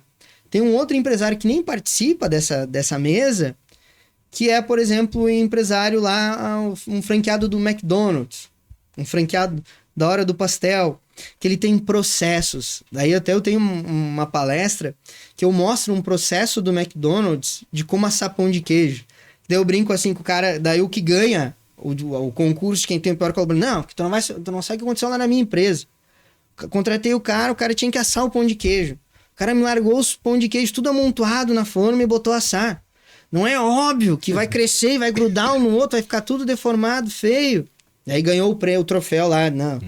tem um outro empresário que nem participa dessa mesa, que é, por exemplo, o empresário lá, um franqueado do McDonald's, um franqueado da Hora do Pastel, que ele tem processos. Daí até eu tenho uma palestra que eu mostro um processo do McDonald's de como assar pão de queijo. Daí eu brinco assim com o cara, daí o que ganha o concurso de quem tem o pior colaborador. Não, porque tu não sabe o que aconteceu lá na minha empresa. Contratei o cara tinha que assar o pão de queijo. O cara me largou os pão de queijo tudo amontoado na forma e botou a assar. Não é óbvio que vai crescer e vai grudar um no outro, vai ficar tudo deformado, feio. Aí ganhou o troféu lá. Não,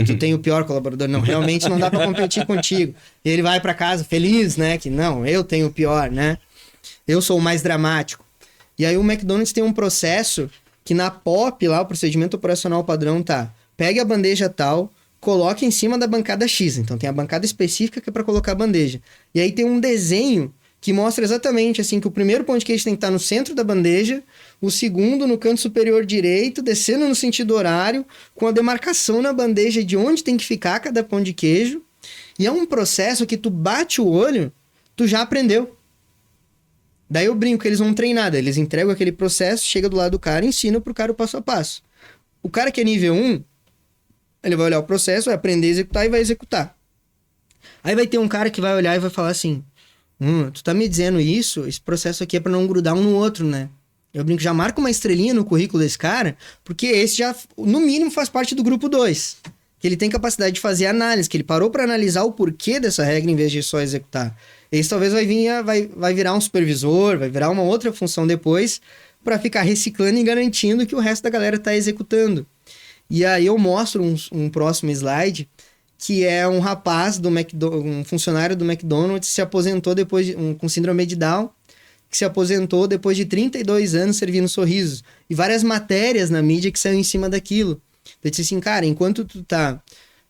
tu tem o pior colaborador. Não, realmente não dá pra competir contigo. E ele vai pra casa feliz, né? Que não, eu tenho o pior, né? Eu sou o mais dramático. E aí o McDonald's tem um processo que na POP lá, o procedimento operacional padrão tá, pegue a bandeja tal, coloque em cima da bancada X. Então tem a bancada específica que é para colocar a bandeja. E aí tem um desenho que mostra exatamente assim que o primeiro pão de queijo tem que estar no centro da bandeja, o segundo no canto superior direito, descendo no sentido horário, com a demarcação na bandeja de onde tem que ficar cada pão de queijo. E é um processo que tu bate o olho, tu já aprendeu. Daí eu brinco que eles vão treinar, daí eles entregam aquele processo, chega do lado do cara e ensina pro cara o passo a passo. O cara que é nível 1, ele vai olhar o processo, vai aprender a executar e vai executar. Aí vai ter um cara que vai olhar e vai falar assim, tu tá me dizendo isso? Esse processo aqui é pra não grudar um no outro, né? Eu brinco, já marca uma estrelinha no currículo desse cara, porque esse já, no mínimo, faz parte do grupo 2. Que ele tem capacidade de fazer análise, que ele parou pra analisar o porquê dessa regra em vez de só executar. Esse talvez vai virar um supervisor, vai virar uma outra função depois, para ficar reciclando e garantindo que o resto da galera tá executando. E aí eu mostro um próximo slide, que é um rapaz, um funcionário do McDonald's, se aposentou depois com síndrome de Down, que se aposentou depois de 32 anos servindo sorrisos. E várias matérias na mídia que saíram em cima daquilo. Eu disse assim, cara, enquanto tu tá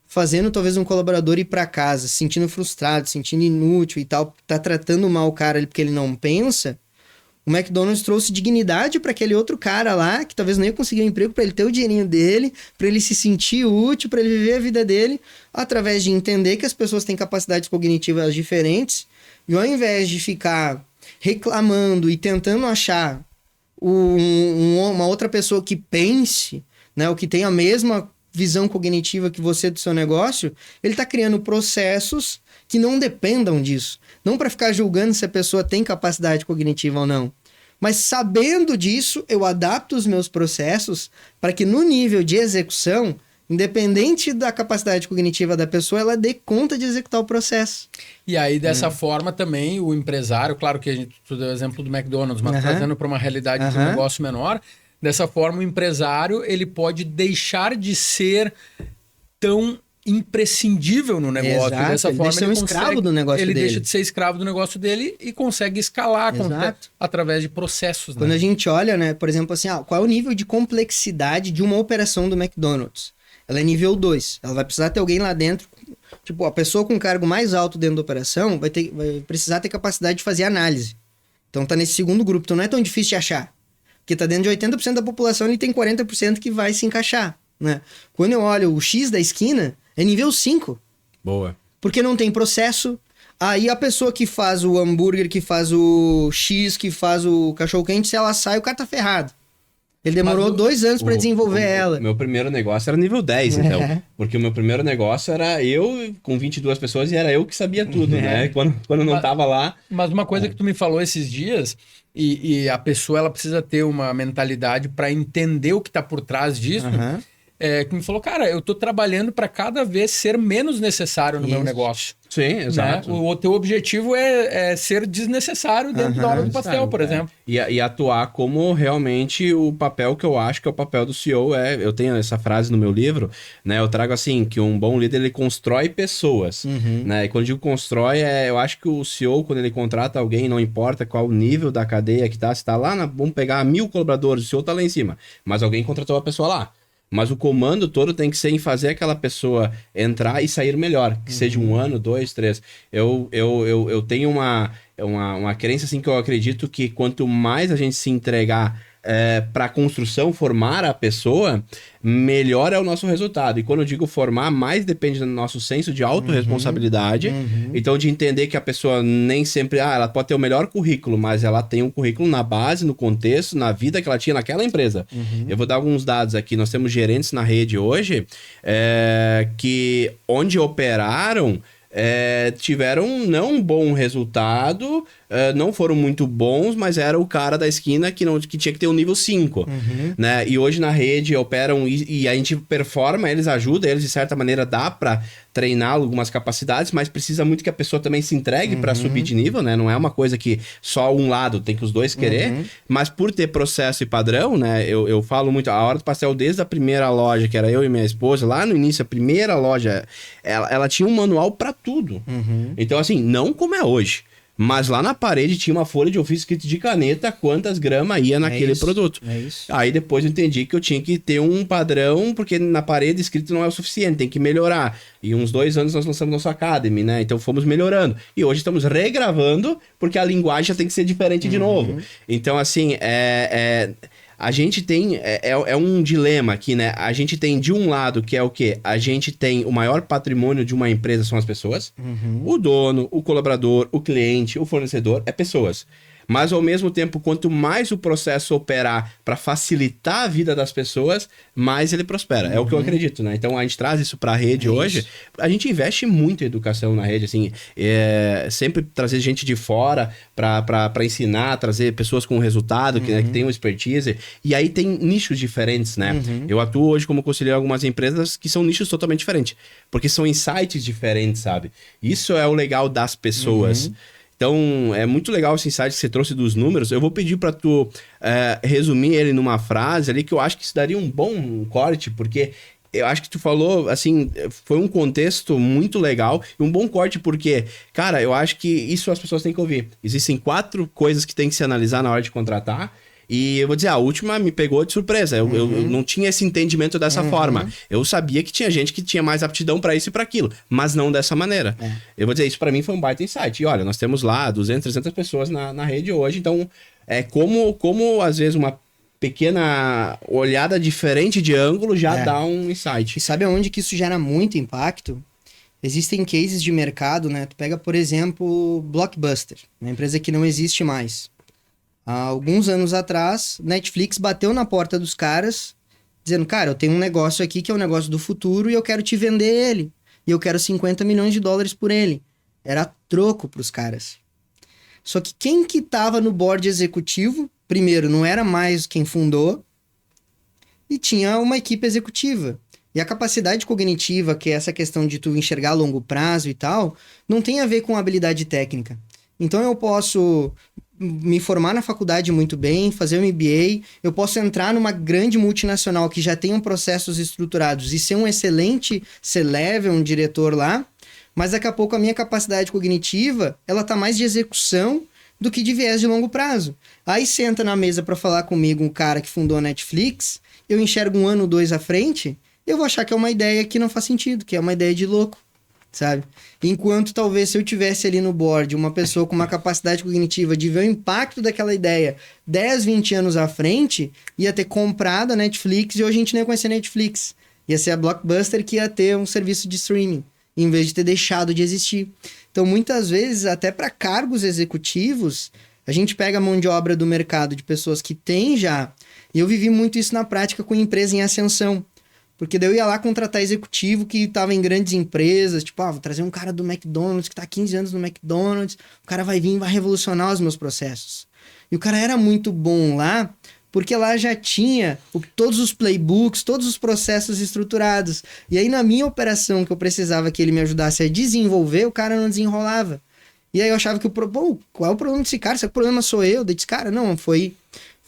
fazendo talvez um colaborador ir pra casa, se sentindo frustrado, se sentindo inútil e tal, tá tratando mal o cara ali porque ele não pensa, o McDonald's trouxe dignidade para aquele outro cara lá, que talvez não ia conseguir um emprego, para ele ter o dinheirinho dele, para ele se sentir útil, para ele viver a vida dele, através de entender que as pessoas têm capacidades cognitivas diferentes, e ao invés de ficar reclamando e tentando achar uma outra pessoa que pense, né, ou que tenha a mesma visão cognitiva que você do seu negócio, ele está criando processos que não dependam disso. Não para ficar julgando se a pessoa tem capacidade cognitiva ou não. Mas sabendo disso, eu adapto os meus processos para que no nível de execução, independente da capacidade cognitiva da pessoa, ela dê conta de executar o processo. E aí, dessa forma, também o empresário, claro que a gente deu o exemplo do McDonald's, mas trazendo para uma realidade de um negócio menor, dessa forma o empresário ele pode deixar de ser tão imprescindível no negócio. Exato, dessa forma deixa de ser escravo do negócio ele dele. deixa de ser escravo do negócio dele e consegue escalar através de processos. Quando a gente olha, né, por exemplo, assim, qual é o nível de complexidade de uma operação do McDonald's? Ela é nível 2. Ela vai precisar ter alguém lá dentro. Tipo, a pessoa com cargo mais alto dentro da operação vai precisar ter capacidade de fazer análise. Então tá nesse segundo grupo. Então não é tão difícil de achar. Porque tá dentro de 80% da população, ele tem 40% que vai se encaixar, né? Quando eu olho o X da esquina, é nível 5. Boa. Porque não tem processo. Aí a pessoa que faz o hambúrguer, que faz o X, que faz o cachorro-quente, se ela sai, o cara tá ferrado. Ele demorou 2 anos para desenvolver ela. Meu primeiro negócio era nível 10, então. Porque o meu primeiro negócio era eu com 22 pessoas e era eu que sabia tudo, né? Quando não tava lá... Mas uma coisa que tu me falou esses dias, e a pessoa ela precisa ter uma mentalidade para entender o que tá por trás disso, que me falou, cara, eu tô trabalhando para cada vez ser menos necessário no meu negócio. Sim, exato. Né? O teu objetivo é ser desnecessário dentro da hora do pastel, por exemplo. E atuar como realmente o papel que eu acho que é o papel do CEO. Eu tenho essa frase no meu livro, né? Eu trago assim, que um bom líder, ele constrói pessoas, né? E quando eu digo constrói, eu acho que o CEO, quando ele contrata alguém, não importa qual o nível da cadeia que tá, se tá lá, vamos pegar 1000 colaboradores, o CEO tá lá em cima, mas alguém contratou a pessoa lá. Mas o comando todo tem que ser em fazer aquela pessoa entrar e sair melhor. Que seja 1 ano, 2, 3. Eu tenho uma crença assim que eu acredito que quanto mais a gente se entregar para a construção, formar a pessoa, melhor é o nosso resultado. E quando eu digo formar, mais depende do nosso senso de autorresponsabilidade. Então, de entender que a pessoa nem sempre... ela pode ter o melhor currículo, mas ela tem um currículo na base, no contexto, na vida que ela tinha naquela empresa. Eu vou dar alguns dados aqui. Nós temos gerentes na rede hoje que onde operaram tiveram não um bom resultado, não foram muito bons, mas era o cara da esquina que tinha que ter um nível 5, né? E hoje na rede operam e a gente performa, eles ajudam, eles de certa maneira dá para treinar algumas capacidades, mas precisa muito que a pessoa também se entregue para subir de nível, né? Não é uma coisa que só um lado, tem que os dois querer, mas por ter processo e padrão, né? Eu falo muito, a Hora do Pastel, desde a primeira loja, que era eu e minha esposa, lá no início, a primeira loja, ela tinha um manual para tudo. Então, assim, não como é hoje. Mas lá na parede tinha uma folha de ofício escrita de caneta quantas gramas ia naquele produto. Aí depois eu entendi que eu tinha que ter um padrão, porque na parede escrito não é o suficiente, tem que melhorar. E uns 2 anos nós lançamos nosso Academy, né? Então fomos melhorando. E hoje estamos regravando, porque a linguagem já tem que ser diferente de novo. Então, assim, a gente tem... É um dilema aqui, né? A gente tem, de um lado, que é o quê? A gente tem o maior patrimônio de uma empresa são as pessoas. O dono, o colaborador, o cliente, o fornecedor, é pessoas. Mas ao mesmo tempo, quanto mais o processo operar para facilitar a vida das pessoas, mais ele prospera. É o que eu acredito, né? Então a gente traz isso para a rede hoje. A gente investe muito em educação na rede, assim, sempre trazer gente de fora para ensinar, trazer pessoas com resultado, que tenham expertise. E aí tem nichos diferentes, né? Eu atuo hoje como conselheiro em algumas empresas que são nichos totalmente diferentes, porque são insights diferentes, sabe? Isso é o legal das pessoas. Então, é muito legal esse insight que você trouxe dos números. Eu vou pedir para tu resumir ele numa frase ali, que eu acho que isso daria um bom corte, porque eu acho que tu falou, assim, foi um contexto muito legal e um bom corte, porque, cara, eu acho que isso as pessoas têm que ouvir. Existem 4 coisas que tem que se analisar na hora de contratar. E eu vou dizer, a última me pegou de surpresa. Eu não tinha esse entendimento dessa forma. Eu sabia que tinha gente que tinha mais aptidão para isso e para aquilo, mas não dessa maneira. Eu vou dizer, isso para mim foi um baita insight. E olha, nós temos lá 200, 300 pessoas na rede hoje, então como às vezes uma pequena olhada diferente de ângulo já dá um insight. E sabe aonde que isso gera muito impacto? Existem cases de mercado, né? Tu pega, por exemplo, Blockbuster, uma empresa que não existe mais. Há alguns anos atrás, Netflix bateu na porta dos caras, dizendo, cara, eu tenho um negócio aqui que é um negócio do futuro e eu quero te vender ele. E eu quero 50 milhões de dólares por ele. Era troco pros caras. Só que quem que tava no board executivo, primeiro, não era mais quem fundou, e tinha uma equipe executiva. E a capacidade cognitiva, que é essa questão de tu enxergar a longo prazo e tal, não tem a ver com habilidade técnica. Então eu posso me formar na faculdade muito bem, fazer um MBA, eu posso entrar numa grande multinacional que já tenha processos estruturados e ser um excelente C-level, um diretor lá, mas daqui a pouco a minha capacidade cognitiva, ela tá mais de execução do que de viés de longo prazo. Aí senta na mesa para falar comigo um cara que fundou a Netflix, eu enxergo 1 ano, 2 à frente, eu vou achar que é uma ideia que não faz sentido, que é uma ideia de louco, sabe? Enquanto talvez se eu tivesse ali no board uma pessoa com uma capacidade cognitiva de ver o impacto daquela ideia 10, 20 anos à frente, ia ter comprado a Netflix e hoje a gente nem ia conhecer a Netflix. Ia ser a Blockbuster que ia ter um serviço de streaming, em vez de ter deixado de existir. Então, muitas vezes, até para cargos executivos, a gente pega a mão de obra do mercado de pessoas que têm já, e eu vivi muito isso na prática com empresa em ascensão. Porque daí eu ia lá contratar executivo que estava em grandes empresas, tipo, vou trazer um cara do McDonald's que está há 15 anos no McDonald's, o cara vai vir e vai revolucionar os meus processos. E o cara era muito bom lá, porque lá já tinha todos os playbooks, todos os processos estruturados. E aí na minha operação que eu precisava que ele me ajudasse a desenvolver, o cara não desenrolava. E aí eu achava que qual é o problema desse cara? Se o problema sou eu? Eu disse, cara, não, foi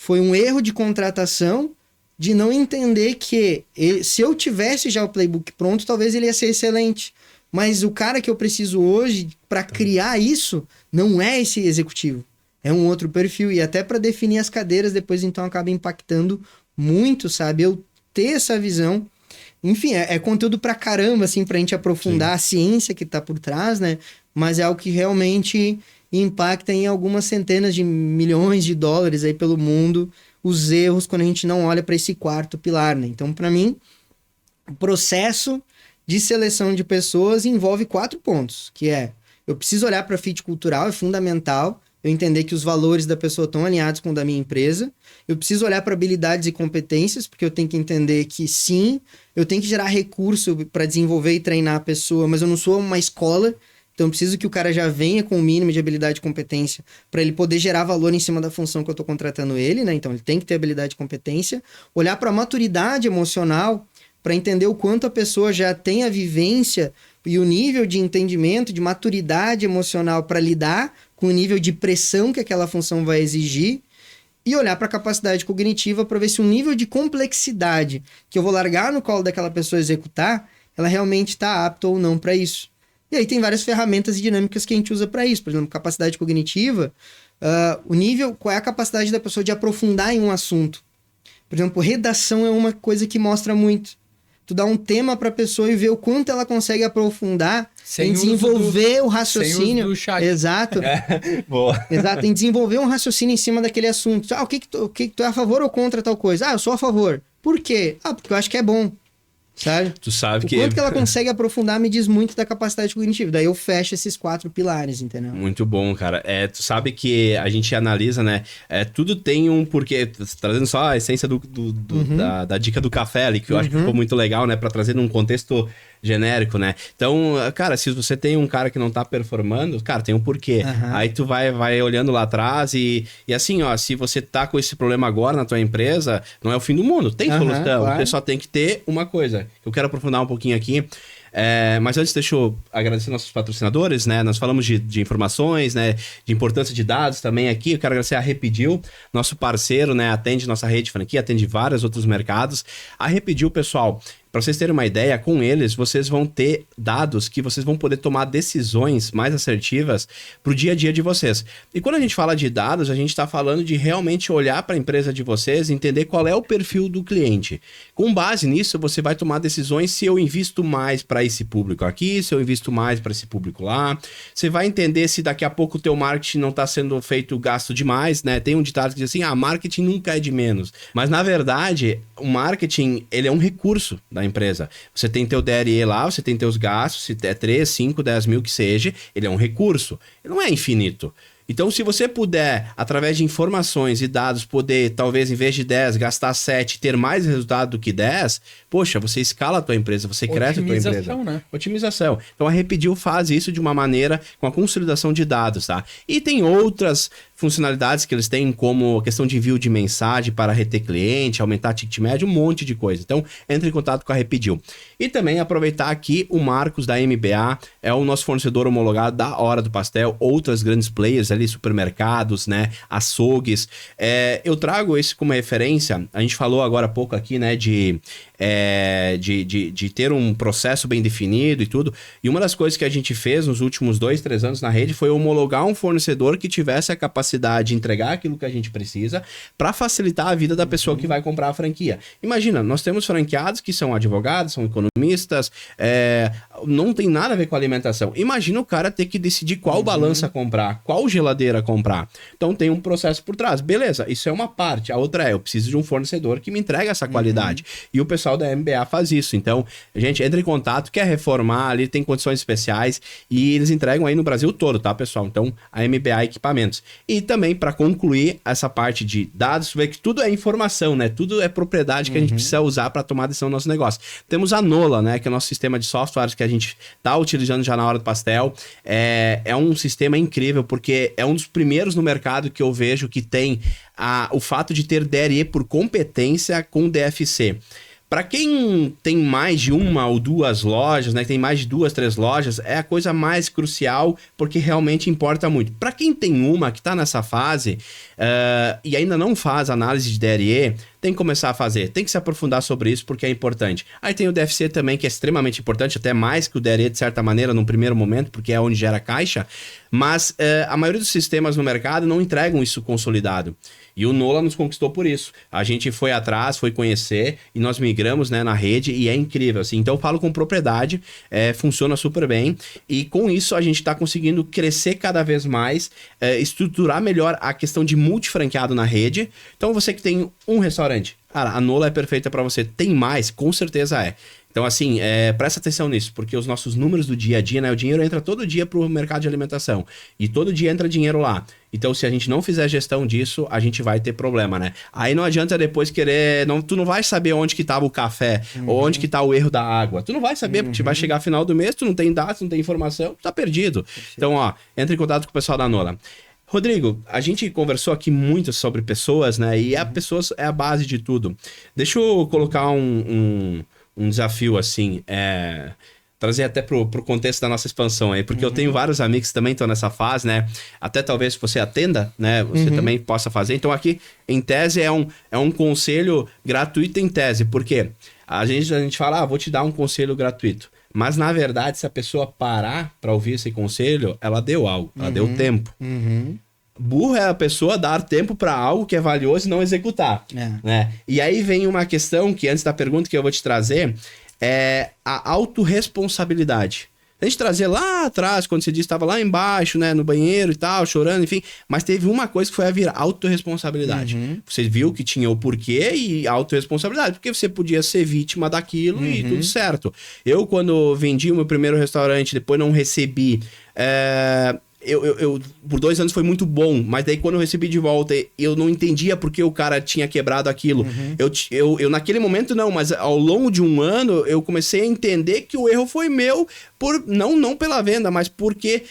um erro de contratação, de não entender que se eu tivesse já o playbook pronto, talvez ele ia ser excelente. Mas o cara que eu preciso hoje para criar isso não é esse executivo. É um outro perfil. E até para definir as cadeiras, depois então acaba impactando muito, sabe? Eu ter essa visão. Enfim, é conteúdo pra caramba, assim, pra gente aprofundar a ciência que tá por trás, né? Mas é algo que realmente impacta em algumas centenas de milhões de dólares aí pelo mundo, os erros quando a gente não olha para esse 4º pilar, né? Então, para mim, o processo de seleção de pessoas envolve 4 pontos, que é, eu preciso olhar para fit cultural, é fundamental, eu entender que os valores da pessoa estão alinhados com o da minha empresa, eu preciso olhar para habilidades e competências, porque eu tenho que entender que sim, eu tenho que gerar recurso para desenvolver e treinar a pessoa, mas eu não sou uma escola, então eu preciso que o cara já venha com o mínimo de habilidade e competência para ele poder gerar valor em cima da função que eu estou contratando ele, né? Então ele tem que ter habilidade e competência. Olhar para a maturidade emocional para entender o quanto a pessoa já tem a vivência e o nível de entendimento, de maturidade emocional para lidar com o nível de pressão que aquela função vai exigir. E olhar para a capacidade cognitiva para ver se o nível de complexidade que eu vou largar no colo daquela pessoa executar, ela realmente está apta ou não para isso. E aí tem várias ferramentas e dinâmicas que a gente usa para isso. Por exemplo, capacidade cognitiva, o nível, qual é a capacidade da pessoa de aprofundar em um assunto. Por exemplo, redação é uma coisa que mostra muito. Tu dá um tema para a pessoa e ver o quanto ela consegue aprofundar em desenvolver o raciocínio. Sem uso do chat. Exato. Boa. Exato, em desenvolver um raciocínio em cima daquele assunto. O que tu é a favor ou contra tal coisa? Eu sou a favor. Por quê? Porque eu acho que é bom. sabe? Tu sabe O que... quanto que ela consegue aprofundar me diz muito da capacidade cognitiva. Daí eu fecho esses 4 pilares, entendeu? Muito bom, cara. Tu sabe que a gente analisa, né? Tudo tem um porquê. Trazendo só a essência da dica do café ali, que eu acho que ficou muito legal, né? Pra trazer num contexto genérico, né? Então, cara, se você tem um cara que não tá performando, cara, tem um porquê. Aí tu vai olhando lá atrás e assim, ó, se você tá com esse problema agora na tua empresa, não é o fim do mundo. Tem solução. Claro. Você só tem que ter uma coisa. Eu quero aprofundar um pouquinho aqui. Mas antes, deixa eu agradecer nossos patrocinadores, né? Nós falamos de informações, né? De importância de dados também aqui. Eu quero agradecer a Repedil, nosso parceiro, né? Atende nossa rede de franquia, atende vários outros mercados. A Repedil, pessoal, para vocês terem uma ideia, com eles, vocês vão ter dados que vocês vão poder tomar decisões mais assertivas para o dia a dia de vocês. E quando a gente fala de dados, a gente está falando de realmente olhar para a empresa de vocês e entender qual é o perfil do cliente. Com base nisso, você vai tomar decisões se eu invisto mais para esse público aqui, se eu invisto mais para esse público lá. Você vai entender se daqui a pouco o teu marketing não está sendo feito gasto demais, né? Tem um ditado que diz assim, marketing nunca é de menos. Mas, na verdade, o marketing, ele é um recurso da empresa. Você tem teu DRE lá, você tem teus gastos, se é 3, 5, 10 mil que seja, ele é um recurso. Ele não é infinito. Então, se você puder, através de informações e dados, poder, talvez, em vez de 10, gastar 7, ter mais resultado do que 10, poxa, você escala a tua empresa, você cresce a tua empresa. Otimização, né? Otimização. Então, a Repedil faz isso de uma maneira com a consolidação de dados, tá? E tem outras funcionalidades que eles têm, como a questão de envio de mensagem para reter cliente, aumentar ticket médio, um monte de coisa. Então, entre em contato com a Repedil. E também aproveitar aqui o Marcos da MBA, é o nosso fornecedor homologado da Hora do Pastel, outras grandes players ali, supermercados, né, açougues. Eu trago esse como referência, a gente falou agora há pouco aqui, né, de ter um processo bem definido e tudo. E uma das coisas que a gente fez nos últimos 2, 3 anos na rede foi homologar um fornecedor que tivesse a capacidade de entregar aquilo que a gente precisa para facilitar a vida da pessoa que vai comprar a franquia. Imagina, nós temos franqueados que são advogados, são economistas, não tem nada a ver com alimentação. Imagina o cara ter que decidir qual balança comprar, qual geladeira comprar. Então tem um processo por trás. Beleza, isso é uma parte. A outra eu preciso de um fornecedor que me entregue essa qualidade. E o pessoal da MBA faz isso. Então, gente, entre em contato, quer reformar, ali tem condições especiais e eles entregam aí no Brasil todo, tá, pessoal? Então, a MBA Equipamentos. E também, para concluir essa parte de dados, ver que tudo é informação, né? Tudo é propriedade que a gente precisa usar para tomar decisão do nosso negócio. Temos a Nola, né? Que é o nosso sistema de softwares que a gente tá utilizando já na Hora do Pastel. É um sistema incrível, porque é um dos primeiros no mercado que eu vejo que tem o fato de ter DRE por competência com DFC. Para quem tem mais de 1 ou 2 lojas, né, tem mais de 2, 3 lojas, é a coisa mais crucial porque realmente importa muito. Para quem tem uma que está nessa fase e ainda não faz análise de DRE, tem que começar a fazer, tem que se aprofundar sobre isso porque é importante. Aí tem o DFC também, que é extremamente importante, até mais que o DRE de certa maneira num primeiro momento, porque é onde gera caixa, mas a maioria dos sistemas no mercado não entregam isso consolidado. E o Nola nos conquistou por isso. A gente foi atrás, foi conhecer e nós migramos, né, na rede e é incrível, assim. Então eu falo com propriedade, funciona super bem e com isso a gente está conseguindo crescer cada vez mais, estruturar melhor a questão de multifranqueado na rede. Então você que tem um restaurante, cara, a Nola é perfeita para você. Tem mais? Com certeza é. Então, assim, presta atenção nisso, porque os nossos números do dia a dia, né? O dinheiro entra todo dia pro mercado de alimentação. E todo dia entra dinheiro lá. Então, se a gente não fizer gestão disso, a gente vai ter problema, né? Aí não adianta depois querer... tu não vai saber onde que tava o café, ou onde que tá o erro da água. Tu não vai saber, porque vai chegar final do mês, tu não tem dados, não tem informação, tu tá perdido. Então, ó, entra em contato com o pessoal da Nola. Rodrigo, a gente conversou aqui muito sobre pessoas, né? E a pessoas é a base de tudo. Deixa eu colocar um desafio, assim, trazer até pro contexto da nossa expansão aí, porque eu tenho vários amigos que também estão nessa fase, né? Até talvez você atenda, né? Você também possa fazer. Então aqui, em tese, é um conselho gratuito em tese. Por quê? A gente fala, vou te dar um conselho gratuito. Mas, na verdade, se a pessoa parar para ouvir esse conselho, ela deu algo, ela deu tempo. Burro é a pessoa dar tempo para algo que é valioso e não executar. Né? E aí vem uma questão que, antes da pergunta que eu vou te trazer, é a autorresponsabilidade. A gente trazia lá atrás, quando você disse, estava lá embaixo, né, no banheiro e tal, chorando, enfim. Mas teve uma coisa que foi a autorresponsabilidade. Você viu que tinha o porquê e autorresponsabilidade, porque você podia ser vítima daquilo e tudo certo. Eu, quando vendi o meu primeiro restaurante, depois não recebi... Eu, por 2 anos foi muito bom, mas daí quando eu recebi de volta, eu não entendia porque o cara tinha quebrado aquilo. Eu naquele momento não, mas ao longo de 1 ano eu comecei a entender que o erro foi meu, não pela venda, mas porque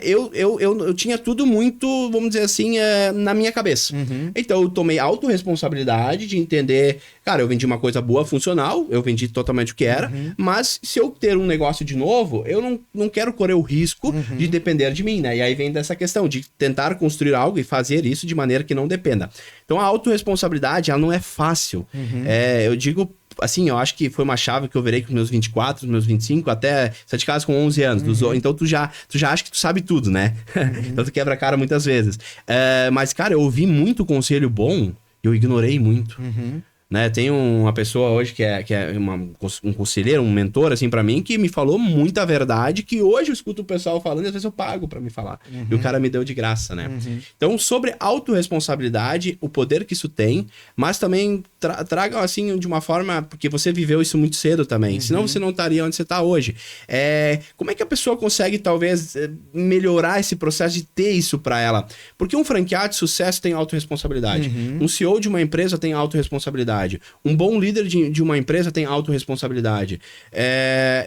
eu tinha tudo muito, vamos dizer assim, na minha cabeça. Então eu tomei autorresponsabilidade de entender, cara, eu vendi uma coisa boa, funcional, eu vendi totalmente o que era, mas se eu ter um negócio de novo, eu não quero correr o risco de depender de mim, né? E aí vem dessa questão de tentar construir algo e fazer isso de maneira que não dependa. Então a autorresponsabilidade, ela não é fácil. Eu digo, assim, eu acho que foi uma chave que eu virei com meus 24, meus 25, até sair de casa com 11 anos. Então tu já acha que tu sabe tudo, né? Então tu quebra a cara muitas vezes. Mas, cara, eu ouvi muito conselho bom, eu ignorei muito. Né? Tem uma pessoa hoje que é um conselheiro, um mentor, assim, pra mim, que me falou muita verdade, que hoje eu escuto o pessoal falando e às vezes eu pago pra me falar. E o cara me deu de graça, né? Então, sobre autorresponsabilidade, o poder que isso tem, mas também traga, assim, de uma forma... Porque você viveu isso muito cedo também, senão você não estaria onde você tá hoje. Como é que a pessoa consegue, talvez, melhorar esse processo de ter isso pra ela? Porque um franqueado de sucesso tem autorresponsabilidade. Um CEO de uma empresa tem autorresponsabilidade. Um bom líder de uma empresa tem autorresponsabilidade.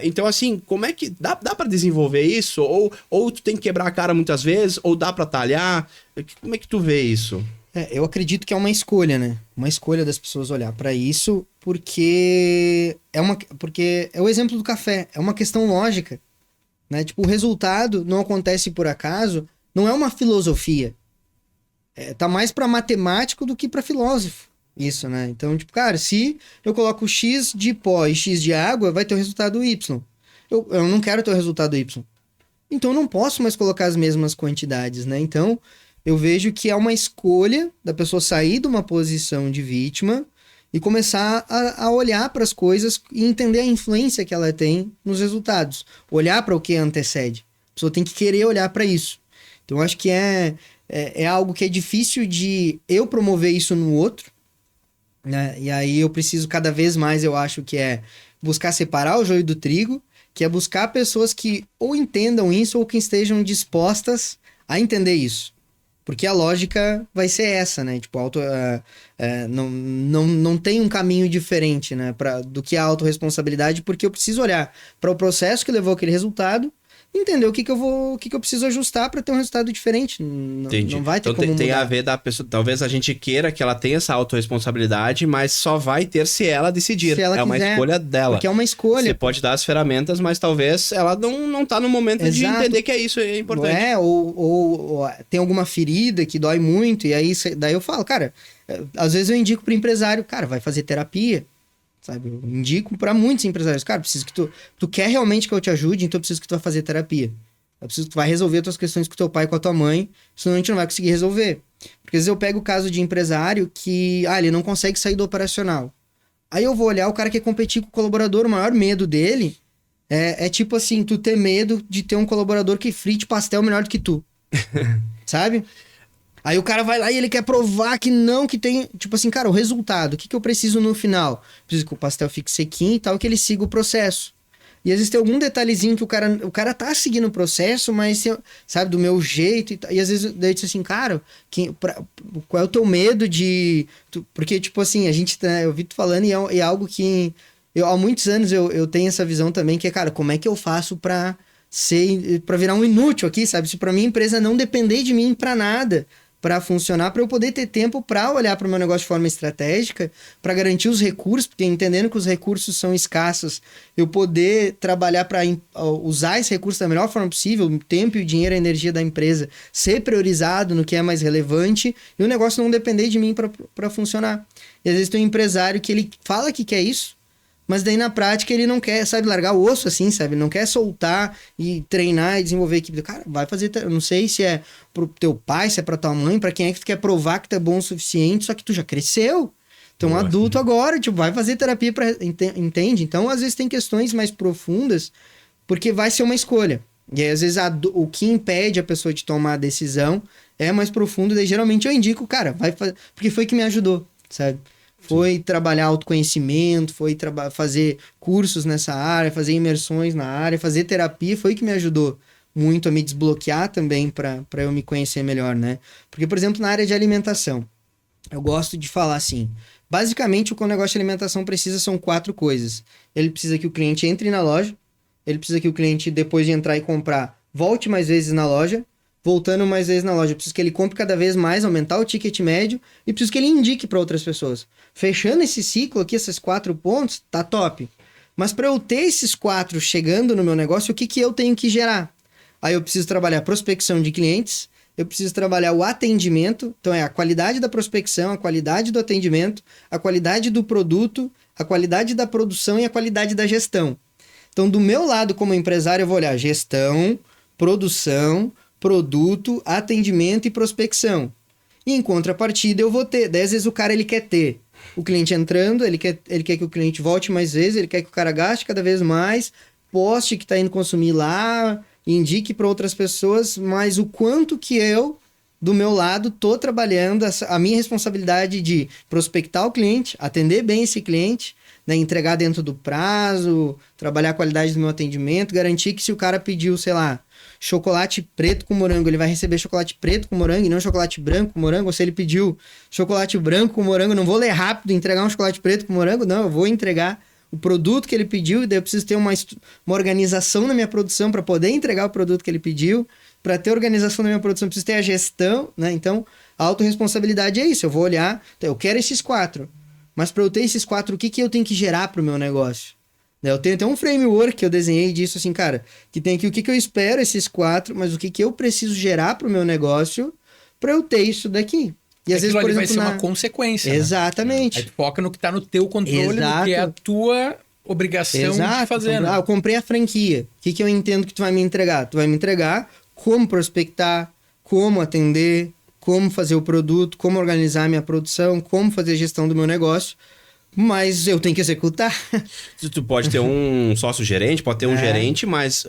Então, assim, como é que... Dá pra desenvolver isso? Ou tu tem que quebrar a cara muitas vezes? Ou dá pra talhar? Como é que tu vê isso? Eu acredito que é uma escolha, né? Uma escolha das pessoas olhar pra isso, porque é o exemplo do café. É uma questão lógica, né? Tipo, o resultado não acontece por acaso, não é uma filosofia. Tá mais pra matemático do que pra filósofo. Isso, né? Então, tipo, cara, se eu coloco X de pó e X de água, vai ter o resultado Y. Eu não quero ter o resultado Y. Então, eu não posso mais colocar as mesmas quantidades, né? Então, eu vejo que é uma escolha da pessoa sair de uma posição de vítima e começar a olhar para as coisas e entender a influência que ela tem nos resultados. Olhar para o que antecede. A pessoa tem que querer olhar para isso. Então, eu acho que é algo que é difícil de eu promover isso no outro, né? E aí eu preciso cada vez mais, eu acho que é buscar separar o joio do trigo, que é buscar pessoas que ou entendam isso ou que estejam dispostas a entender isso. Porque a lógica vai ser essa, né? Tipo, não tem um caminho diferente, né, do que a autorresponsabilidade, porque eu preciso olhar para o processo que levou aquele resultado, entender o que eu preciso ajustar para ter um resultado diferente. Não vai ter então, como mudar. Tem a ver da pessoa... Talvez a gente queira que ela tenha essa autorresponsabilidade, mas só vai ter se ela decidir. Se ela quiser, uma escolha dela. Porque é uma escolha. Você pode dar as ferramentas, mas talvez ela não tá no momento de entender que isso é importante. Ou tem alguma ferida que dói muito, e aí daí eu falo, cara, às vezes eu indico pro empresário, cara, vai fazer terapia. Sabe? Eu indico para muitos empresários, cara, preciso que tu quer realmente que eu te ajude, então eu preciso que tu vá fazer terapia. Eu preciso que tu vá resolver as tuas questões com teu pai e com a tua mãe, senão a gente não vai conseguir resolver. Porque às vezes eu pego o caso de empresário que, ele não consegue sair do operacional. Aí eu vou olhar o cara que quer competir com o colaborador, o maior medo dele é tipo assim, tu ter medo de ter um colaborador que frite pastel melhor do que tu. Sabe? Aí o cara vai lá e ele quer provar que não, que tem... Tipo assim, cara, o resultado, o que eu preciso no final? Preciso que o pastel fique sequinho e tal, que ele siga o processo. E às vezes tem algum detalhezinho que o cara tá seguindo o processo, mas, sabe, do meu jeito e tal. E às vezes daí eu disse assim, cara, qual é o teu medo de... Porque, tipo assim, eu ouvi tu falando e é algo que... há muitos anos eu tenho essa visão também, que é, cara, como é que eu faço pra virar um inútil aqui, sabe? Se pra minha empresa não depender de mim pra nada... para funcionar, para eu poder ter tempo para olhar para o meu negócio de forma estratégica, para garantir os recursos, porque entendendo que os recursos são escassos, eu poder trabalhar para usar esse recurso da melhor forma possível, o tempo e o dinheiro, a energia da empresa, ser priorizado no que é mais relevante e o negócio não depender de mim para funcionar. E às vezes tem um empresário que ele fala que quer isso, mas daí na prática ele não quer, sabe, largar o osso assim, sabe? Ele não quer soltar e treinar e desenvolver a equipe. Cara, vai fazer... Eu não sei se é pro teu pai, se é pra tua mãe, pra quem é que tu quer provar que tu é bom o suficiente, só que tu já cresceu. Tu é um adulto agora, tipo, vai fazer terapia pra... Entende? Então, às vezes tem questões mais profundas Porque vai ser uma escolha. E aí, às vezes, o que impede a pessoa de tomar a decisão é mais profundo. Daí, geralmente, eu indico, cara, vai fazer... Porque foi que me ajudou, sabe? Foi trabalhar autoconhecimento, foi fazer cursos nessa área, fazer imersões na área, fazer terapia, foi que me ajudou muito a me desbloquear também para eu me conhecer melhor, né? Porque, por exemplo, na área de alimentação, eu gosto de falar assim, basicamente o que o negócio de alimentação precisa são 4 coisas. Ele precisa que o cliente entre na loja, ele precisa que o cliente, depois de entrar e comprar, volte mais vezes na loja, voltando mais vezes na loja. Eu preciso que ele compre cada vez mais, aumentar o ticket médio e preciso que ele indique para outras pessoas. Fechando esse ciclo aqui, esses 4 pontos, tá top. Mas para eu ter esses 4 chegando no meu negócio, o que eu tenho que gerar? Aí eu preciso trabalhar prospecção de clientes, eu preciso trabalhar o atendimento, então é a qualidade da prospecção, a qualidade do atendimento, a qualidade do produto, a qualidade da produção e a qualidade da gestão. Então, do meu lado como empresário, eu vou olhar gestão, produção, produto, atendimento e prospecção. E em contrapartida eu vou ter, 10 vezes o cara ele quer ter o cliente entrando, ele quer que o cliente volte mais vezes, ele quer que o cara gaste cada vez mais, poste que está indo consumir lá, indique para outras pessoas, mas o quanto que eu, do meu lado, tô trabalhando a minha responsabilidade de prospectar o cliente, atender bem esse cliente, né, entregar dentro do prazo, trabalhar a qualidade do meu atendimento, garantir que se o cara pediu, sei lá, chocolate preto com morango, ele vai receber chocolate preto com morango e não chocolate branco com morango. Ou se ele pediu chocolate branco com morango, eu não vou ler rápido e entregar um chocolate preto com morango, não, eu vou entregar o produto que ele pediu, e daí eu preciso ter uma organização na minha produção para poder entregar o produto que ele pediu. Para ter organização na minha produção, eu preciso ter a gestão, né? Então, a autorresponsabilidade é isso, eu vou olhar, então, eu quero esses 4, mas para eu ter esses 4, o que eu tenho que gerar para o meu negócio? Eu tenho até um framework que eu desenhei disso, assim, cara, que tem aqui o que eu espero, esses 4, mas o que eu preciso gerar para o meu negócio para eu ter isso daqui. E às vezes, por exemplo, vai ser uma consequência. Exatamente. Né? Aí tu foca no que está no teu controle, no que é a tua obrigação de fazer. Né? Eu comprei a franquia. O que eu entendo que tu vai me entregar? Tu vai me entregar como prospectar, como atender, como fazer o produto, como organizar a minha produção, como fazer a gestão do meu negócio. Mas eu tenho que executar. Tu pode ter um sócio-gerente, pode ter um gerente, mas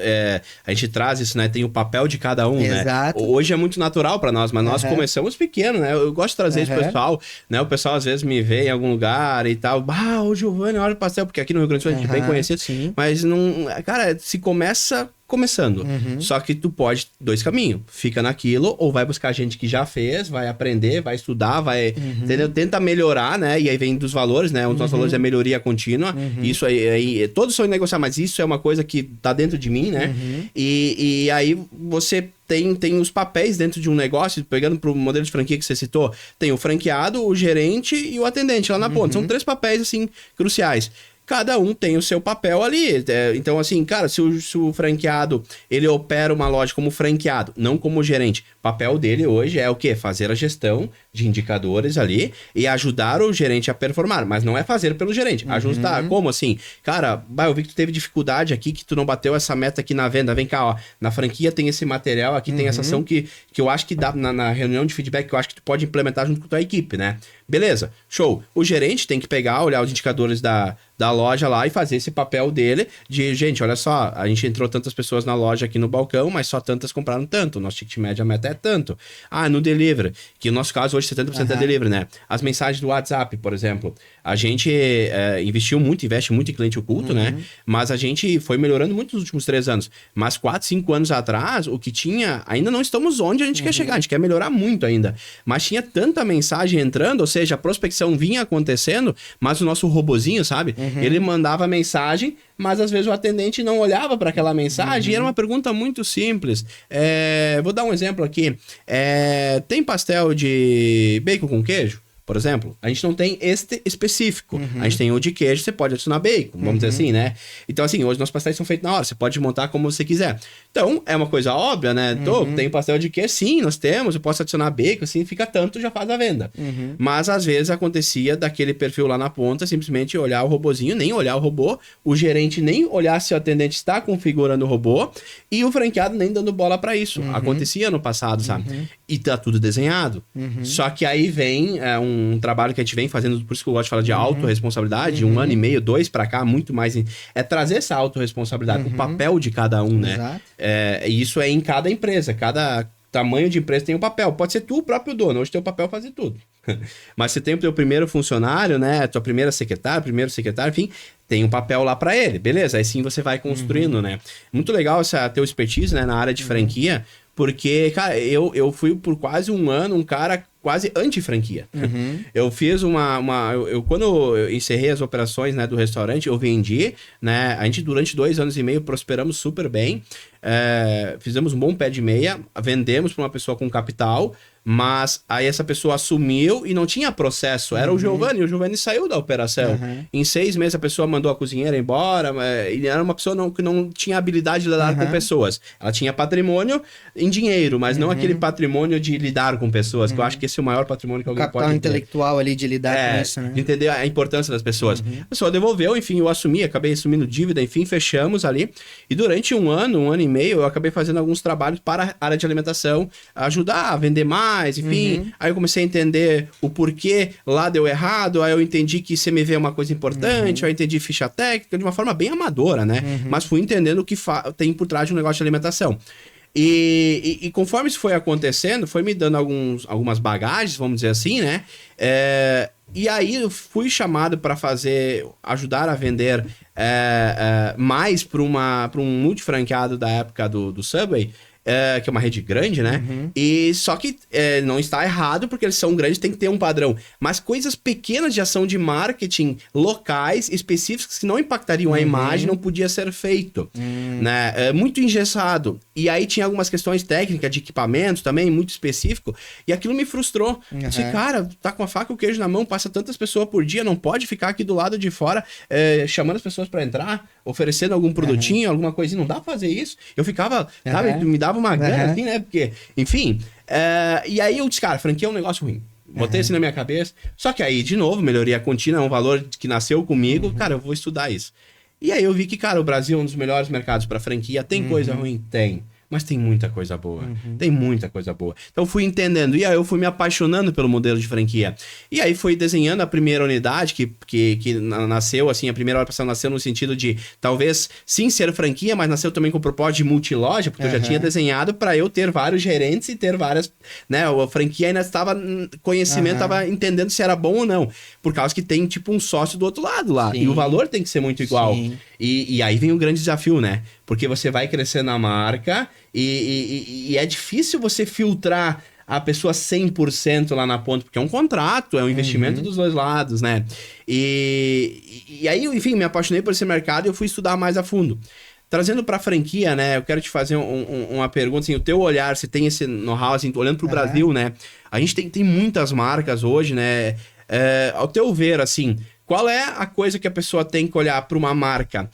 a gente traz isso, né? Tem o papel de cada um, Exato. né? Hoje é muito natural para nós, mas nós começamos pequeno, né? Eu gosto de trazer isso pro pessoal, né? O pessoal às vezes me vê em algum lugar e tal. Ah, o Giovanni, olha o pastel, porque aqui no Rio Grande do Sul a gente é bem conhecido. Sim. Mas não... Cara, se começa... começando. Só que tu pode 2 caminhos. Fica naquilo ou vai buscar gente que já fez, vai aprender, vai estudar, vai... Entendeu? Tenta melhorar, né? E aí vem dos valores, né? Um dos nossos valores é melhoria contínua. Isso aí... Todos são negociar, mas isso é uma coisa que tá dentro de mim, né? E aí você... Tem os papéis dentro de um negócio, pegando pro modelo de franquia que você citou, tem o franqueado, o gerente e o atendente lá na ponta. São 3 papéis, assim, cruciais. Cada um tem o seu papel ali. Então, assim, cara, se o franqueado, ele opera uma loja como franqueado, não como gerente, o papel dele hoje é o quê? Fazer a gestão de indicadores ali e ajudar o gerente a performar, mas não é fazer pelo gerente. Ajustar, como assim? Cara, eu vi que tu teve dificuldade aqui, que tu não bateu essa meta aqui na venda. Vem cá, ó, na franquia tem esse material, aqui tem essa ação que eu acho que dá na reunião de feedback, que eu acho que tu pode implementar junto com a tua equipe, né? Beleza, show. O gerente tem que pegar, olhar os indicadores da loja lá e fazer esse papel dele de, gente, olha só, a gente entrou tantas pessoas na loja aqui no balcão, mas só tantas compraram tanto. Nosso ticket médio, a meta é tanto. Ah, no delivery, que no nosso caso hoje 70% é delivery, né? As mensagens do WhatsApp, por exemplo, a gente investe muito em cliente oculto, né? Mas a gente foi melhorando muito nos últimos 3 anos. Mas 4, 5 anos atrás, o que tinha, ainda não estamos onde a gente quer chegar, a gente quer melhorar muito ainda. Mas tinha tanta mensagem entrando, ou seja, a prospecção vinha acontecendo, mas o nosso robozinho, sabe? Ele mandava mensagem, mas às vezes o atendente não olhava para aquela mensagem e era uma pergunta muito simples. Vou dar um exemplo aqui. Tem pastel de bacon com queijo? Por exemplo, a gente não tem este específico. A gente tem o de queijo, você pode adicionar bacon, vamos dizer assim, né? Então, assim, hoje nossos pastéis são feitos na hora, você pode montar como você quiser. Então, é uma coisa óbvia, né? Tem pastel de queijo? Sim, nós temos, eu posso adicionar bacon, assim, fica tanto, já faz a venda. Mas, às vezes, acontecia daquele perfil lá na ponta, simplesmente olhar o robozinho, nem olhar o robô, o gerente nem olhar se o atendente está configurando o robô, e o franqueado nem dando bola para isso. Acontecia no passado, sabe? E tá tudo desenhado. Só que aí vem um trabalho que a gente vem fazendo, por isso que eu gosto de falar de autorresponsabilidade, 1 ano e meio, 2 para cá, muito mais. É trazer essa autorresponsabilidade, o papel de cada um, né? Exato. E isso é em cada empresa, cada tamanho de empresa tem um papel. Pode ser tu o próprio dono, hoje teu papel é fazer tudo. Mas você tem o teu primeiro funcionário, né? Tua primeira secretária, primeiro secretário, enfim, tem um papel lá para ele, beleza? Aí sim você vai construindo, né? Muito legal essa teu expertise, né, na área de franquia, porque, cara, eu fui por quase um ano um cara quase anti-franquia. Eu fiz quando eu encerrei as operações, né, do restaurante, eu vendi, né, a gente durante 2 anos e meio prosperamos super bem, fizemos um bom pé de meia, vendemos para uma pessoa com capital, mas aí essa pessoa assumiu e não tinha processo, era o Giovanni saiu da operação. Em 6 meses a pessoa mandou a cozinheira embora, e era uma pessoa que não tinha habilidade de lidar com pessoas. Ela tinha patrimônio em dinheiro, mas não aquele patrimônio de lidar com pessoas, que eu acho que esse é o maior patrimônio que alguém pode ter. O capital intelectual ali de lidar com isso, né? De entender a importância das pessoas. A pessoa devolveu, enfim, eu assumi, acabei assumindo dívida, enfim, fechamos ali. E durante 1 ano e meio, eu acabei fazendo alguns trabalhos para a área de alimentação, ajudar a vender mais, enfim. Aí eu comecei a entender o porquê lá deu errado, aí eu entendi que CMV é uma coisa importante, aí eu entendi ficha técnica de uma forma bem amadora, né? Mas fui entendendo o que tem por trás de um negócio de alimentação. E conforme isso foi acontecendo, foi me dando algumas bagagens, vamos dizer assim, né? E aí eu fui chamado para ajudar a vender mais para um multifranqueado da época do Subway, que é uma rede grande, né? E só que não está errado, porque eles são grandes, tem que ter um padrão. Mas coisas pequenas de ação de marketing locais, específicas, que não impactariam a imagem, não podia ser feito. Né? Muito engessado. E aí tinha algumas questões técnicas de equipamentos também, muito específico. E aquilo me frustrou. Disse, cara, tá com a faca e o queijo na mão, passa tantas pessoas por dia, não pode ficar aqui do lado de fora chamando as pessoas para entrar, oferecendo algum produtinho, alguma coisinha. Não dá pra fazer isso. Eu ficava, sabe, me dava uma grana assim, né? Porque, enfim. E aí eu disse, cara, franquia é um negócio ruim. Botei assim na minha cabeça. Só que aí, de novo, melhoria contínua é um valor que nasceu comigo. Cara, eu vou estudar isso. E aí eu vi que, cara, o Brasil é um dos melhores mercados para franquia. Tem coisa ruim? Tem. Mas tem muita coisa boa. Tem muita coisa boa. Então eu fui entendendo. E aí eu fui me apaixonando pelo modelo de franquia. E aí fui desenhando a primeira unidade que nasceu, assim, a primeira operação nasceu no sentido de, talvez, sim ser franquia, mas nasceu também com o propósito de multiloja, porque eu já tinha desenhado para eu ter vários gerentes e ter várias, né? A franquia ainda estava, conhecimento, estava entendendo se era bom ou não. Por causa que tem, tipo, um sócio do outro lado lá. Sim. E o valor tem que ser muito igual. E aí vem o grande desafio, né? Porque você vai crescendo a marca e é difícil você filtrar a pessoa 100% lá na ponta, porque é um contrato, é um investimento dos dois lados, né? E aí, enfim, me apaixonei por esse mercado e eu fui estudar mais a fundo. Trazendo para franquia, né? Eu quero te fazer uma pergunta, assim, o teu olhar, você tem esse know-how, assim, olhando para o Brasil, né? A gente tem muitas marcas hoje, né? Ao teu ver, assim, qual é a coisa que a pessoa tem que olhar para uma marca?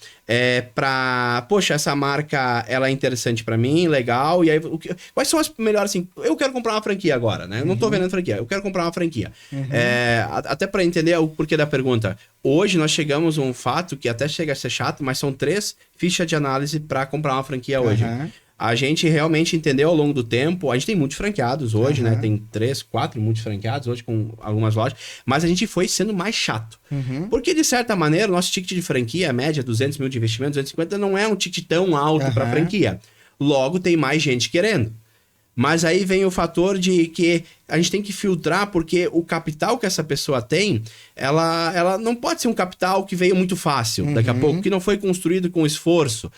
Poxa, essa marca, ela é interessante para mim, legal, e aí, quais são as melhores, assim, eu quero comprar uma franquia agora, né? Eu não tô vendendo franquia, eu quero comprar uma franquia. Até para entender o porquê da pergunta, hoje nós chegamos a um fato que até chega a ser chato, mas são 3 fichas de análise para comprar uma franquia hoje. A gente realmente entendeu ao longo do tempo, a gente tem muitos franqueados hoje, né? Tem 3, 4 multifranqueados hoje com algumas lojas, mas a gente foi sendo mais chato. Porque, de certa maneira, o nosso ticket de franquia, a média, 200 mil de investimento, 250, não é um ticket tão alto para franquia. Logo, tem mais gente querendo. Mas aí vem o fator de que a gente tem que filtrar, porque o capital que essa pessoa tem, ela não pode ser um capital que veio muito fácil, daqui a pouco, que não foi construído com esforço.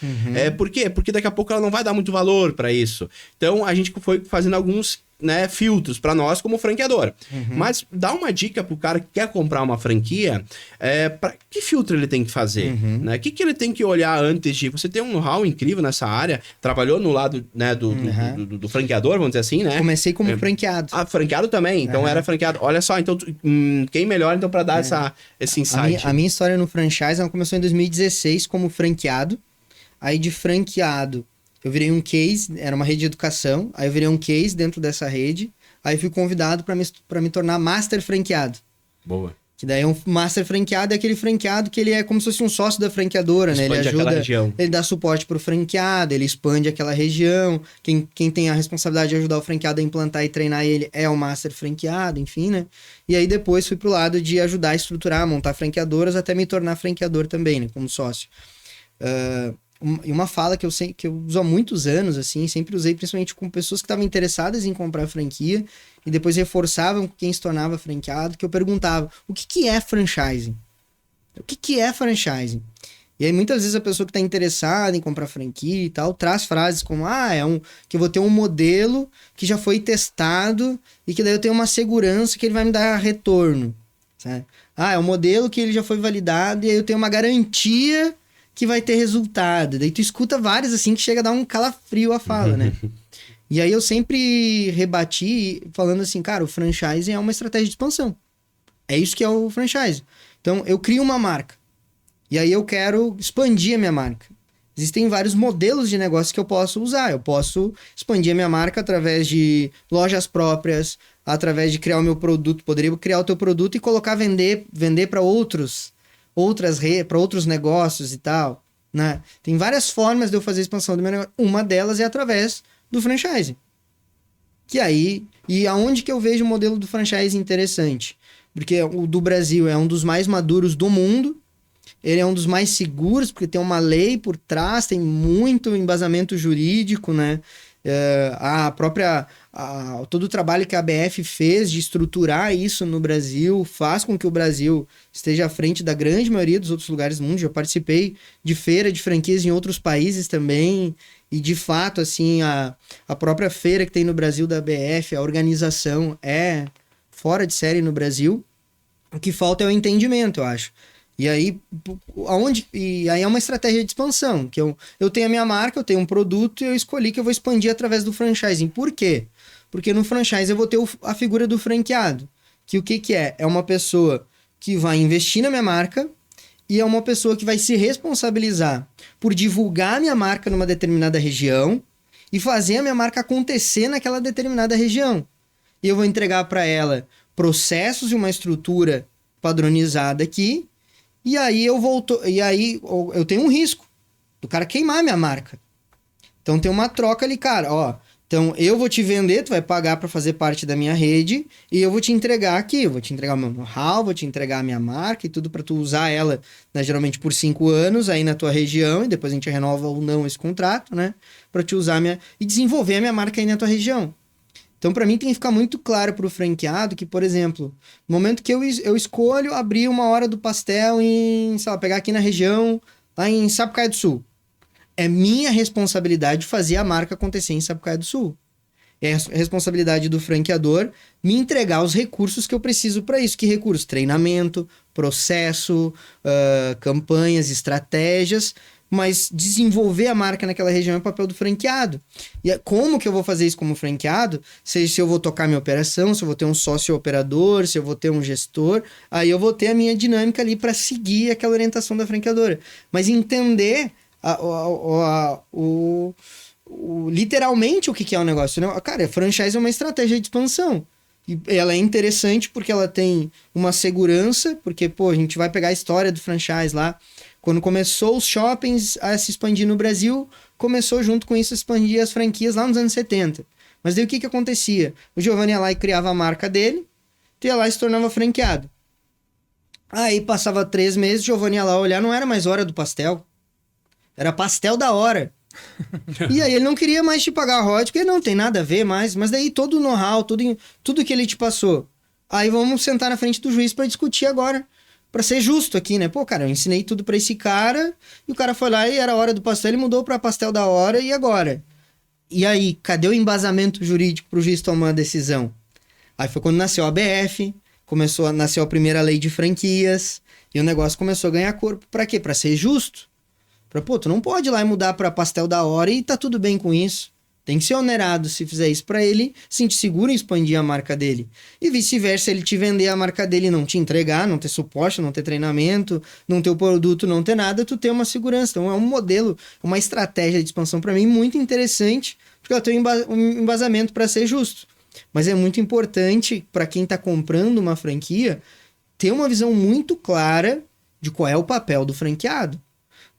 Por quê? Porque daqui a pouco ela não vai dar muito valor para isso. Então, a gente foi fazendo alguns, né, filtros para nós como franqueador. Mas dá uma dica pro cara que quer comprar uma franquia, que filtro ele tem que fazer, né? O que ele tem que olhar antes de... Você tem um know-how incrível nessa área, trabalhou no lado, né, do franqueador, vamos dizer assim, né? Comecei como franqueado. Franqueado também, então era franqueado. Olha só, então, quem melhor então para dar esse insight? A minha história no franchise, ela começou em 2016 como franqueado. Aí de franqueado, eu virei um case, era uma rede de educação, aí eu virei um case dentro dessa rede, aí fui convidado para me tornar master franqueado. Boa. Que daí é um master franqueado, é aquele franqueado que ele é como se fosse um sócio da franqueadora, né? Ele Expande aquela ajuda, região. ele dá suporte pro franqueado, ele expande aquela região. Quem tem a responsabilidade de ajudar o franqueado a implantar e treinar ele é o master franqueado, enfim, né? E aí depois fui pro lado de ajudar a estruturar, montar franqueadoras, até me tornar franqueador também, né? Como sócio. E uma fala que eu uso há muitos anos, assim, sempre usei principalmente com pessoas que estavam interessadas em comprar franquia e depois reforçavam com quem se tornava franqueado, que eu perguntava, o que é franchising? O que é franchising? E aí muitas vezes a pessoa que está interessada em comprar franquia e tal, traz frases como, que eu vou ter um modelo que já foi testado e que daí eu tenho uma segurança que ele vai me dar retorno, sabe? É um modelo que ele já foi validado e aí eu tenho uma garantia que vai ter resultado. Daí tu escuta várias assim que chega a dar um calafrio a fala, né? E aí eu sempre rebati falando assim, cara, o franchising é uma estratégia de expansão. É isso que é o franchising. Então eu crio uma marca e aí eu quero expandir a minha marca. Existem vários modelos de negócio que eu posso usar. Eu posso expandir a minha marca através de lojas próprias, através de criar o meu produto. Poderia criar o teu produto e colocar vender para para outros negócios e tal, né? Tem várias formas de eu fazer a expansão do meu negócio. Uma delas é através do franchising. Que aí, e aonde que eu vejo o modelo do franchising interessante? Porque o do Brasil é um dos mais maduros do mundo, ele é um dos mais seguros, porque tem uma lei por trás, tem muito embasamento jurídico, né? Todo o trabalho que a ABF fez de estruturar isso no Brasil faz com que o Brasil esteja à frente da grande maioria dos outros lugares do mundo. Eu participei de feira de franquias em outros países também, e de fato, assim, a própria feira que tem no Brasil da ABF, a organização é fora de série no Brasil. O que falta é o entendimento, eu acho. E aí é uma estratégia de expansão, que eu tenho a minha marca, eu tenho um produto e eu escolhi que eu vou expandir através do franchising. Por quê? Porque no franchise eu vou ter a figura do franqueado, que o que é? É uma pessoa que vai investir na minha marca e é uma pessoa que vai se responsabilizar por divulgar a minha marca numa determinada região e fazer a minha marca acontecer naquela determinada região. E eu vou entregar para ela processos e uma estrutura padronizada aqui. E aí eu tenho um risco do cara queimar minha marca. Então tem uma troca ali, cara, ó. Então eu vou te vender, tu vai pagar para fazer parte da minha rede e eu vou te entregar aqui, eu vou te entregar o meu know-how, vou te entregar a minha marca e tudo para tu usar ela, né, geralmente por 5 anos aí na tua região, e depois a gente renova ou não esse contrato, né, para te usar e desenvolver a minha marca aí na tua região. Então, para mim, tem que ficar muito claro para o franqueado que, por exemplo, no momento que eu escolho abrir uma hora do pastel pegar aqui na região, lá em Sapucaia do Sul, é minha responsabilidade fazer a marca acontecer em Sapucaia do Sul. É a responsabilidade do franqueador me entregar os recursos que eu preciso para isso. Que recursos? Treinamento, processo, campanhas, estratégias. Mas desenvolver a marca naquela região é o papel do franqueado. E como que eu vou fazer isso como franqueado? Se eu vou tocar minha operação, se eu vou ter um sócio operador, se eu vou ter um gestor, aí eu vou ter a minha dinâmica ali para seguir aquela orientação da franqueadora. Mas entender literalmente o que é o negócio, né? Cara, a franchise é uma estratégia de expansão. E ela é interessante porque ela tem uma segurança, porque, a gente vai pegar a história do franchise lá. Quando começou os shoppings a se expandir no Brasil, começou junto com isso a expandir as franquias lá nos anos 70. Mas daí o que acontecia? O Giovanni ia lá e criava a marca dele, tu ia lá e se tornava franqueado. Aí passava 3 meses, o Giovanni ia lá olhar, não era mais hora do pastel. Era pastel da hora. E aí ele não queria mais te pagar royalties, porque não tem nada a ver mais. Mas daí todo o know-how, tudo que ele te passou. Aí vamos sentar na frente do juiz para discutir agora. Pra ser justo aqui, né? Cara, eu ensinei tudo pra esse cara e o cara foi lá e era a hora do pastel, ele mudou pra pastel da hora e agora? E aí, cadê o embasamento jurídico pro juiz tomar a decisão? Aí foi quando nasceu a ABF, nasceu a primeira lei de franquias e o negócio começou a ganhar corpo. Pra quê? Pra ser justo. Tu não pode ir lá e mudar pra pastel da hora e tá tudo bem com isso. Tem que ser onerado se fizer isso para ele sentir seguro em expandir a marca dele. E vice-versa, ele te vender a marca dele e não te entregar, não ter suporte, não ter treinamento, não ter o produto, não ter nada, tu tem uma segurança. Então é um modelo, uma estratégia de expansão para mim muito interessante, porque ela tem um embasamento para ser justo. Mas é muito importante para quem está comprando uma franquia ter uma visão muito clara de qual é o papel do franqueado.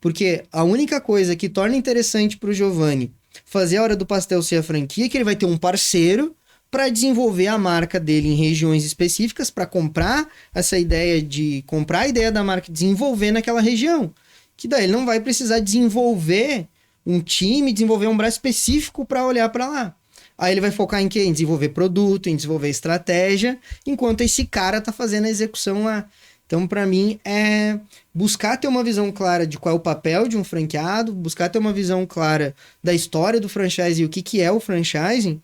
Porque a única coisa que torna interessante para o Giovanni fazer a Hora do Pastel ser a franquia é que ele vai ter um parceiro para desenvolver a marca dele em regiões específicas, para comprar essa ideia de comprar a ideia da marca e desenvolver naquela região. Que daí ele não vai precisar desenvolver um time, desenvolver um braço específico para olhar para lá. Aí ele vai focar em quê? Em desenvolver produto, em desenvolver estratégia, enquanto esse cara tá fazendo a execução lá. Então, para mim, é buscar ter uma visão clara de qual é o papel de um franqueado, buscar ter uma visão clara da história do franchise e o que é o franchising,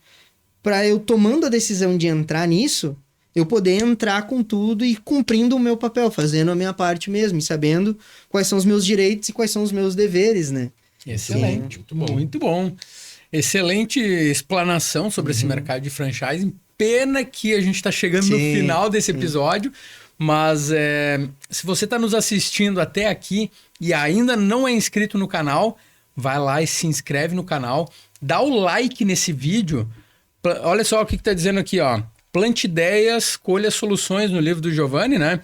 para eu, tomando a decisão de entrar nisso, eu poder entrar com tudo e cumprindo o meu papel, fazendo a minha parte mesmo, e sabendo quais são os meus direitos e quais são os meus deveres, né? Excelente, muito bom. Muito bom. Excelente explanação sobre esse mercado de franchising. Pena que a gente está chegando no final desse episódio, mas se você está nos assistindo até aqui e ainda não é inscrito no canal, vai lá e se inscreve no canal, dá o like nesse vídeo. Olha só o que está dizendo aqui, ó. Plante ideias, colha soluções no livro do Giovanni, né?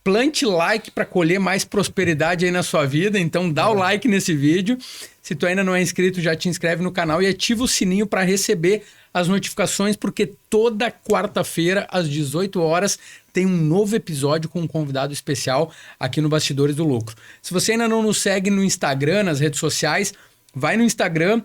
Plante like para colher mais prosperidade aí na sua vida. Então dá o like nesse vídeo. Se tu ainda não é inscrito, já te inscreve no canal e ativa o sininho para receber as notificações, porque toda quarta-feira, às 18 horas, tem um novo episódio com um convidado especial aqui no Bastidores do Lucro. Se você ainda não nos segue no Instagram, nas redes sociais, vai no Instagram,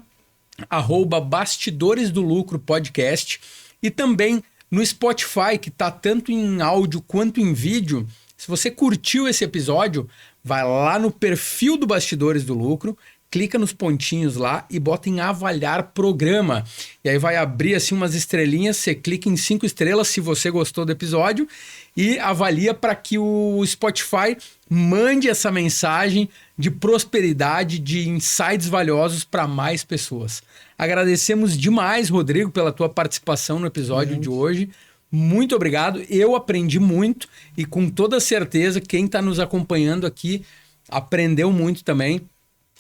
@Bastidores do Lucro Podcast, e também no Spotify, que está tanto em áudio quanto em vídeo. Se você curtiu esse episódio, vai lá no perfil do Bastidores do Lucro, clica nos pontinhos lá e bota em avaliar programa. E aí vai abrir assim umas estrelinhas, você clica em 5 estrelas se você gostou do episódio e avalia para que o Spotify mande essa mensagem de prosperidade, de insights valiosos para mais pessoas. Agradecemos demais, Rodrigo, pela tua participação no episódio de hoje. Muito obrigado. Eu aprendi muito e com toda certeza quem está nos acompanhando aqui aprendeu muito também.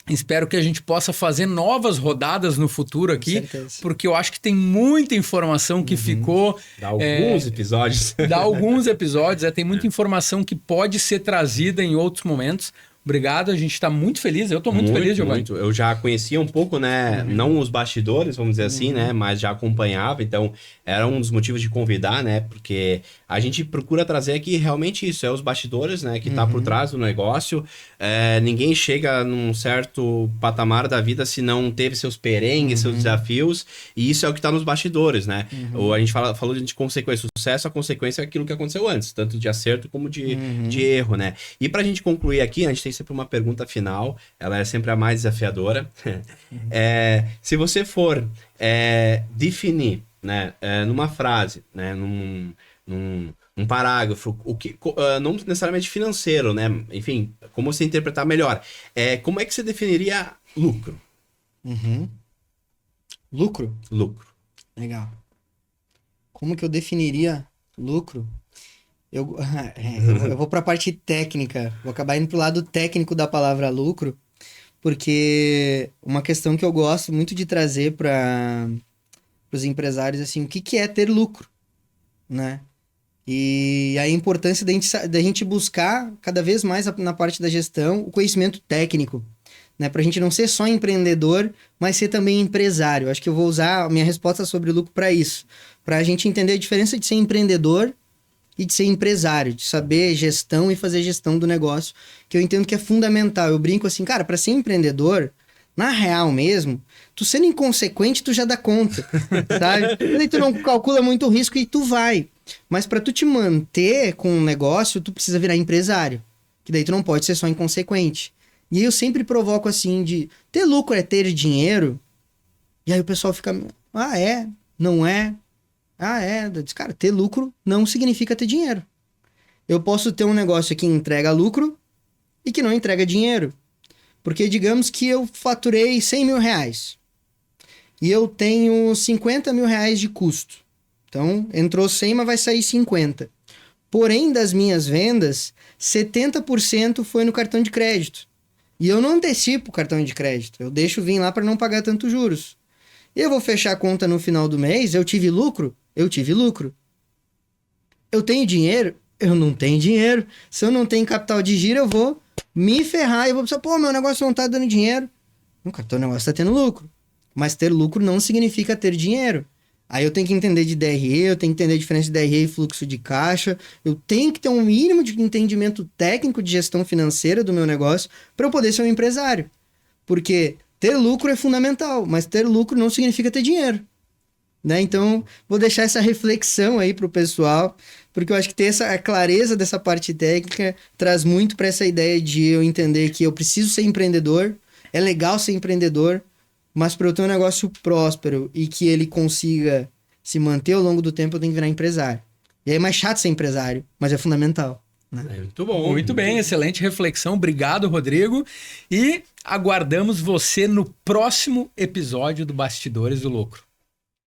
Espero que a gente possa fazer novas rodadas no futuro aqui, porque eu acho que tem muita informação que ficou... Dá alguns episódios. Dá alguns episódios, tem muita informação que pode ser trazida em outros momentos. Obrigado, a gente está muito feliz. Eu estou muito feliz, Giovanni. Muito. Eu já conhecia um pouco, né? Não os bastidores, vamos dizer assim, né? Mas já acompanhava, então era um dos motivos de convidar, né? Porque a gente procura trazer aqui realmente isso, os bastidores, né? Que tá por trás do negócio. Ninguém chega num certo patamar da vida se não teve seus perengues, seus desafios, e isso é o que tá nos bastidores, né? Ou a gente falou de consequência, sucesso, a consequência é aquilo que aconteceu antes, tanto de acerto como de erro, né? E pra gente concluir aqui, a gente tem sempre uma pergunta final, ela é sempre a mais desafiadora. Se você for definir, né, numa frase, né, num parágrafo, o que, não necessariamente financeiro, né, enfim, como você interpretar melhor, como é que você definiria lucro? Lucro? Lucro. Legal. Como que eu definiria lucro? Eu vou para a parte técnica, vou acabar indo para o lado técnico da palavra lucro, porque uma questão que eu gosto muito de trazer para os empresários, assim, o que é ter lucro, né? E a importância da gente buscar cada vez mais na parte da gestão o conhecimento técnico, né? Para a gente não ser só empreendedor, mas ser também empresário. Acho que eu vou usar a minha resposta sobre lucro para isso, para a gente entender a diferença de ser empreendedor e de ser empresário, de saber gestão e fazer gestão do negócio, que eu entendo que é fundamental. Eu brinco assim, cara, para ser empreendedor, na real mesmo, tu sendo inconsequente, tu já dá conta, sabe? Daí tu não calcula muito o risco e tu vai. Mas para tu te manter com um negócio, tu precisa virar empresário, que daí tu não pode ser só inconsequente. E aí eu sempre provoco assim, de ter lucro é ter dinheiro, e aí o pessoal fica, não é? Eu disse, cara, ter lucro não significa ter dinheiro. Eu posso ter um negócio que entrega lucro e que não entrega dinheiro. Porque digamos que eu faturei 100 mil reais e eu tenho 50 mil reais de custo. Então, entrou 100, mas vai sair 50. Porém, das minhas vendas, 70% foi no cartão de crédito. E eu não antecipo o cartão de crédito. Eu deixo vir lá para não pagar tantos juros. Eu vou fechar a conta no final do mês, eu tive lucro? Eu tive lucro. Eu tenho dinheiro? Eu não tenho dinheiro. Se eu não tenho capital de giro, eu vou me ferrar. E eu vou pensar, pô, meu negócio não tá dando dinheiro. Não, cara, teu negócio tá tendo lucro. Mas ter lucro não significa ter dinheiro. Aí eu tenho que entender de DRE, eu tenho que entender a diferença de DRE e fluxo de caixa. Eu tenho que ter um mínimo de entendimento técnico de gestão financeira do meu negócio para eu poder ser um empresário. Porque ter lucro é fundamental, mas ter lucro não significa ter dinheiro. Né? Então, vou deixar essa reflexão aí pro pessoal, porque eu acho que ter a clareza dessa parte técnica traz muito para essa ideia de eu entender que eu preciso ser empreendedor, é legal ser empreendedor, mas para eu ter um negócio próspero e que ele consiga se manter ao longo do tempo, eu tenho que virar empresário. E aí é mais chato ser empresário, mas é fundamental. Né? Muito bom. Muito bem, excelente reflexão. Obrigado, Rodrigo. E aguardamos você no próximo episódio do Bastidores do Lucro.